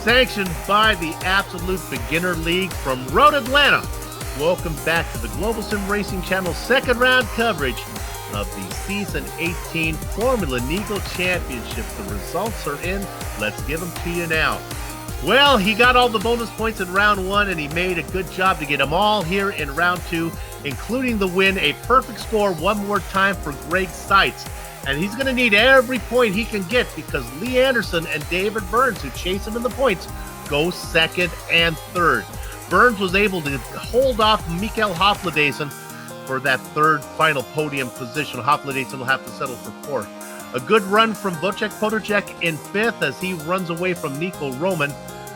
Sanctioned by the Absolute Beginner League from Road Atlanta. Welcome back to the Global SimRacing Channel second round coverage of the Season 18 Formula Neagle Championship. The results are in. Let's give them to you now. Well, he got all the bonus points in round one, and he made a good job to get them all here in round two, including the win. A perfect score one more time for Greg Seitz. And he's going to need every point he can get because Lee Anderson and David Burns, who chase him in the points, go second and third. Burns was able to hold off Mikael Hofladezen for that third final podium position. Hofladezen will have to settle for fourth. A good run from Wojciech Podorczyk in 5th as he runs away from Nico Roman.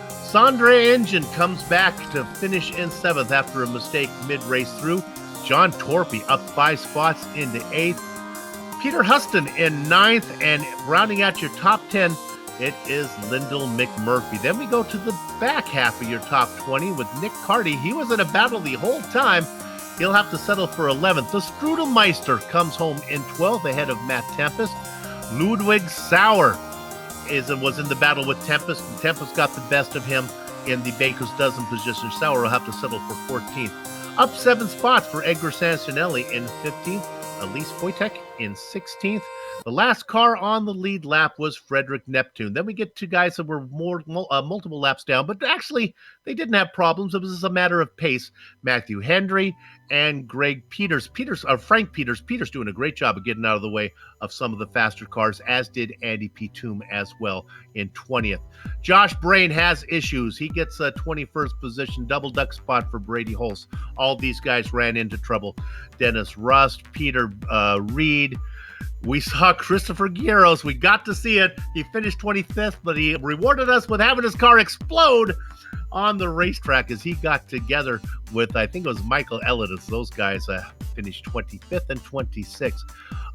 Sandra Engine comes back to finish in 7th after a mistake mid-race through. John Torpy up 5 spots into 8th. Peter Huston in 9th, and rounding out your top 10, it is Lyndall McMurphy. Then we go to the back half of your top 20 with Nick Carty. He was in a battle the whole time. He'll have to settle for 11th. The Strudelmeister comes home in 12th ahead of Matt Tempest. Ludwig Sauer was in the battle with Tempest, and Tempest got the best of him in the Baker's Dozen position. Sauer will have to settle for 14th. Up 7 spots for Edgar Sancinelli in 15th. Elise Wojtek in 16th. The last car on the lead lap was Frederick Neptune. Then we get to guys that were multiple laps down, but actually they didn't have problems. It was just a matter of pace. Matthew Hendry and Greg Peters. Frank Peters. Peters doing a great job of getting out of the way of some of the faster cars, as did Andy P. Toom as well in 20th. Josh Brain has issues. He gets a 21st position, double duck spot for Brady Holst. All these guys ran into trouble. Dennis Rust, Peter Reed. We saw Christopher Guerreros. We got to see it. He finished 25th, but he rewarded us with having his car explode on the racetrack as he got together with, I think it was Michael Elliott. Those guys finished 25th and 26th.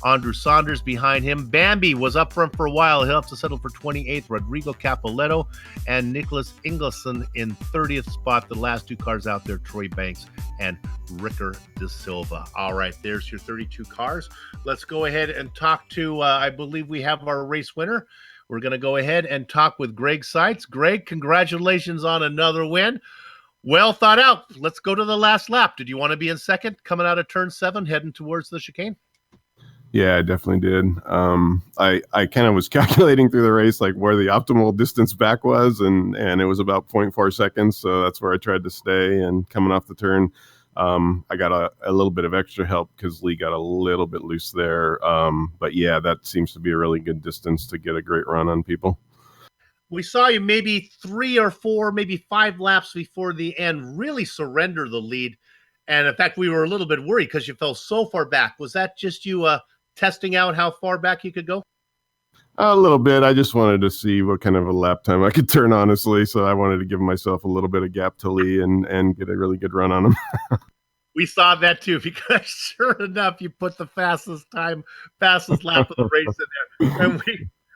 Andrew Saunders behind him. Bambi was up front for a while. He'll have to settle for 28th. Rodrigo Capoletto and Nicholas Ingleson in 30th spot. The last 2 cars out there, Troy Banks and Ricker De Silva. All right, there's your 32 cars. Let's go ahead and talk to, I believe we have our race winner. We're going to go ahead and talk with Greg Seitz. Greg, congratulations on another win. Well thought out. Let's go to the last lap. Did you want to be in second coming out of turn 7, heading towards the chicane? Yeah, I definitely did. I kind of was calculating through the race, like where the optimal distance back was, and it was about 0.4 seconds. So that's where I tried to stay. And coming off the turn, I got a little bit of extra help because Lee got a little bit loose there. But yeah, that seems to be a really good distance to get a great run on people. We saw you maybe 3 or 4, maybe 5 laps before the end really surrender the lead. And in fact, we were a little bit worried because you fell so far back. Was that just you testing out how far back you could go? A little bit. I just wanted to see what kind of a lap time I could turn, honestly. So I wanted to give myself a little bit of gap to Lee and get a really good run on him. We saw that too, because sure enough, you put the fastest lap of the race in there. And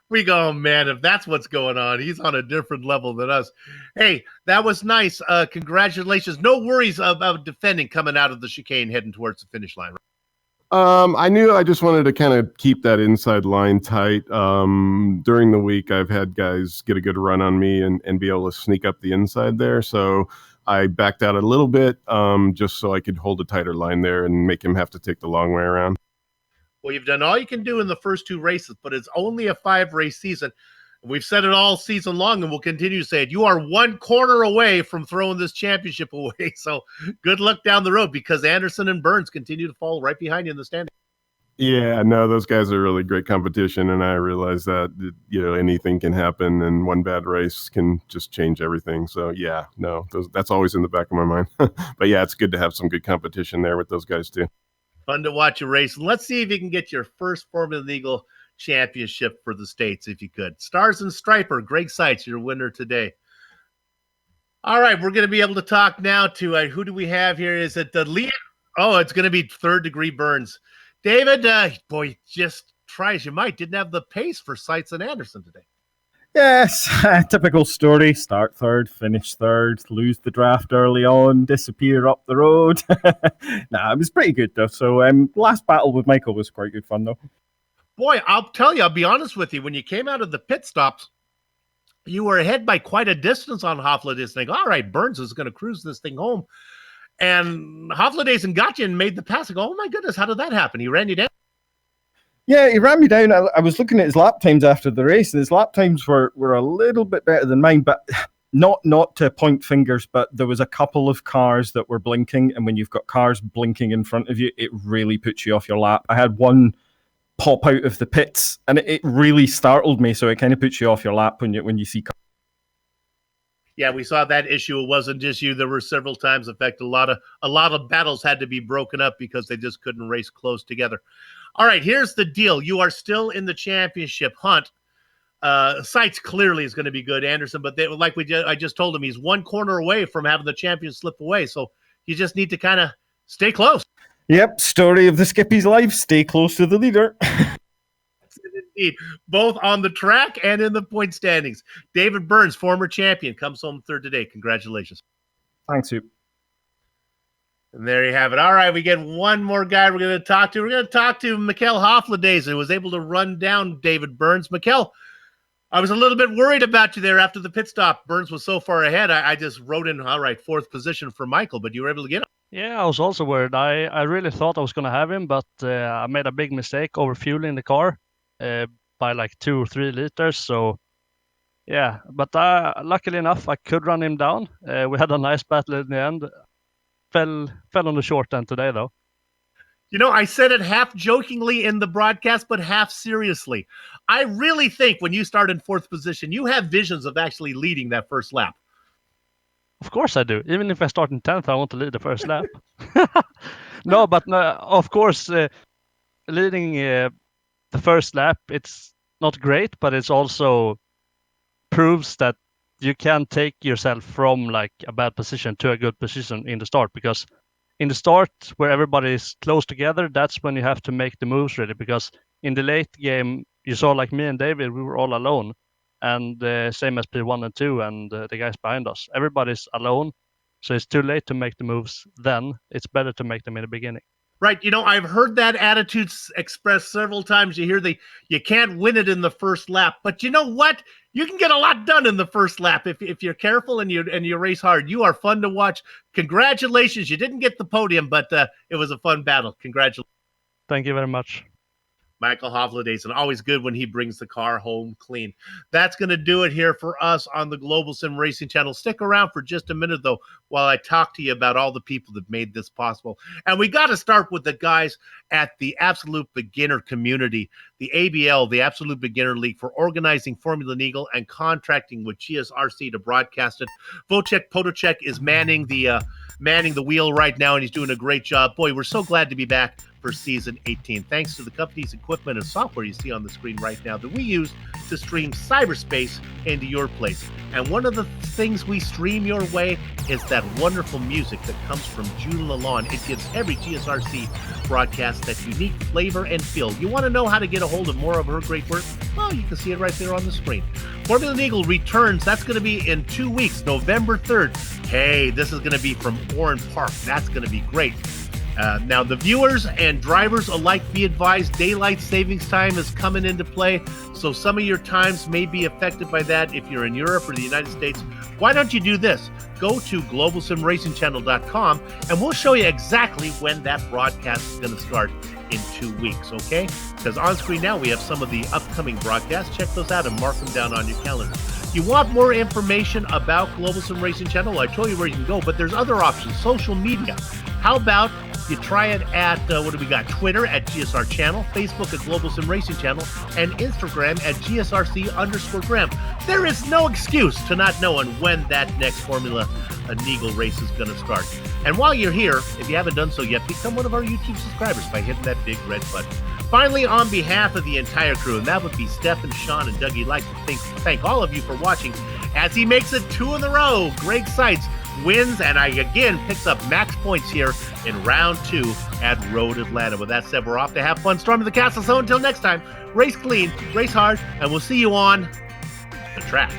we go, oh, man, if that's what's going on, he's on a different level than us. Hey, that was nice. Congratulations. No worries about defending coming out of the chicane heading towards the finish line. I knew I just wanted to kind of keep that inside line tight. During the week, I've had guys get a good run on me and be able to sneak up the inside there. So I backed out a little bit just so I could hold a tighter line there and make him have to take the long way around. Well, you've done all you can do in the first 2 races, but it's only a 5-race season. We've said it all season long, and we'll continue to say it. You are 1 corner away from throwing this championship away. So good luck down the road, because Anderson and Burns continue to fall right behind you in the standing. Yeah, no, those guys are really great competition, and I realize that, anything can happen, and one bad race can just change everything. So yeah, no, that's always in the back of my mind. But yeah, it's good to have some good competition there with those guys too. Fun to watch a race. Let's see if you can get your first Formula Eagle championship for the States, if you could. Stars and Striper, Greg Seitz, your winner today. All right, we're going to be able to talk now to, who do we have here? Is it Lee? Oh, it's going to be 3rd degree burns. David, boy, just try as you might, didn't have the pace for Seitz and Anderson today. Yes, typical story. Start 3rd, finish 3rd, lose the draft early on, disappear up the road. Nah, it was pretty good though. So last battle with Michael was quite good fun though. Boy, I'll tell you, I'll be honest with you. When you came out of the pit stops, you were ahead by quite a distance on Hoflade's thing. All right, Burns is going to cruise this thing home. And Hoflade's got you and made the pass. I go, oh my goodness, how did that happen? He ran you down. Yeah, he ran me down. I was looking at his lap times after the race, and his lap times were a little bit better than mine, but not to point fingers, but there was a couple of cars that were blinking, and when you've got cars blinking in front of you, it really puts you off your lap. I had one pop out of the pits, and it really startled me, so it kind of puts you off your lap when you see cars. Yeah, we saw that issue. It wasn't just you. There were several times. In fact, a lot of battles had to be broken up because they just couldn't race close together. All right, here's the deal. You are still in the championship hunt. Sights clearly is going to be good, Anderson, but I just told him, he's one corner away from having the champion slip away. So you just need to kind of stay close. Yep, story of the Skippy's life. Stay close to the leader. Indeed, both on the track and in the point standings. David Burns, former champion, comes home third today. Congratulations. Thanks, Hoop. And there you have it. All right, we get one more guy we're going to talk to. We're going to talk to Mikel Hofladeze, who was able to run down David Burns. Mikel, I was a little bit worried about you there after the pit stop. Burns was so far ahead. I just wrote in, all right, fourth position for Michael, but you were able to get him. Yeah, I was also worried. I really thought I was going to have him, but I made a big mistake over fueling the car by like 2 or 3 liters. So, yeah, but luckily enough, I could run him down. We had a nice battle in the end. Fell on the short end today, though. You know, I said it half jokingly in the broadcast, but half seriously. I really think when you start in fourth position, you have visions of actually leading that first lap. Of course I do. Even if I start in 10th, I want to lead the first lap. No, but of course, leading the first lap, it's not great, but it's also proves that you can take yourself from like a bad position to a good position in the start, because in the start where everybody is close together, that's when you have to make the moves really, because in the late game you saw like me and David, we were all alone, and same as P1 and 2 and the guys behind us, everybody's alone, so it's too late to make the moves then. It's better to make them in the beginning. Right. You know, I've heard that attitude expressed several times. You hear you can't win it in the first lap, but you know what? You can get a lot done in the first lap if you're careful and you race hard. You are fun to watch. Congratulations. You didn't get the podium, but it was a fun battle. Congratulations. Thank you very much. Michael Hofladeze, and always good when he brings the car home clean. That's going to do it here for us on the Global Sim Racing Channel. Stick around for just a minute, though, while I talk to you about all the people that made this possible. And we got to start with the guys at the Absolute Beginner Community, the ABL, the Absolute Beginner League, for organizing Formula Neagle and contracting with GSRC to broadcast it. Wojciech Potocek is manning the wheel right now, and he's doing a great job. Boy, we're so glad to be back for season 18. Thanks to the company's equipment and software you see on the screen right now that we use to stream cyberspace into your place. And one of the things we stream your way is that wonderful music that comes from Jude Lalonde. It gives every GSRC broadcast that unique flavor and feel. You want to know how to get a hold of more of her great work? Well, you can see it right there on the screen. Formula Neagle returns. That's going to be in 2 weeks, November 3rd. Hey, this is going to be from Oran Park. That's going to be great. Now, the viewers and drivers alike, be advised, daylight savings time is coming into play, so some of your times may be affected by that if you're in Europe or the United States. Why don't you do this? Go to globalsimracingchannel.com, and we'll show you exactly when that broadcast is going to start in 2 weeks, okay? Because on screen now, we have some of the upcoming broadcasts. Check those out and mark them down on your calendar. You want more information about Global Sim Racing Channel? I told you where you can go, but there's other options. Social media. How about you try it at, what do we got? Twitter at GSR Channel, Facebook at Global Sim Racing Channel, and Instagram at GSRC_Graham. There is no excuse to not knowing when that next Formula Neagle race is going to start. And while you're here, if you haven't done so yet, become one of our YouTube subscribers by hitting that big red button. Finally, on behalf of the entire crew, and that would be Steph and Sean and Dougie, I'd like to thank all of you for watching as he makes it 2 in a row. Greg Seitz wins, and again picks up max points here in round 2 at Road Atlanta. With that said, we're off to have fun storming the castle. So until next time, race clean, race hard, and we'll see you on the track.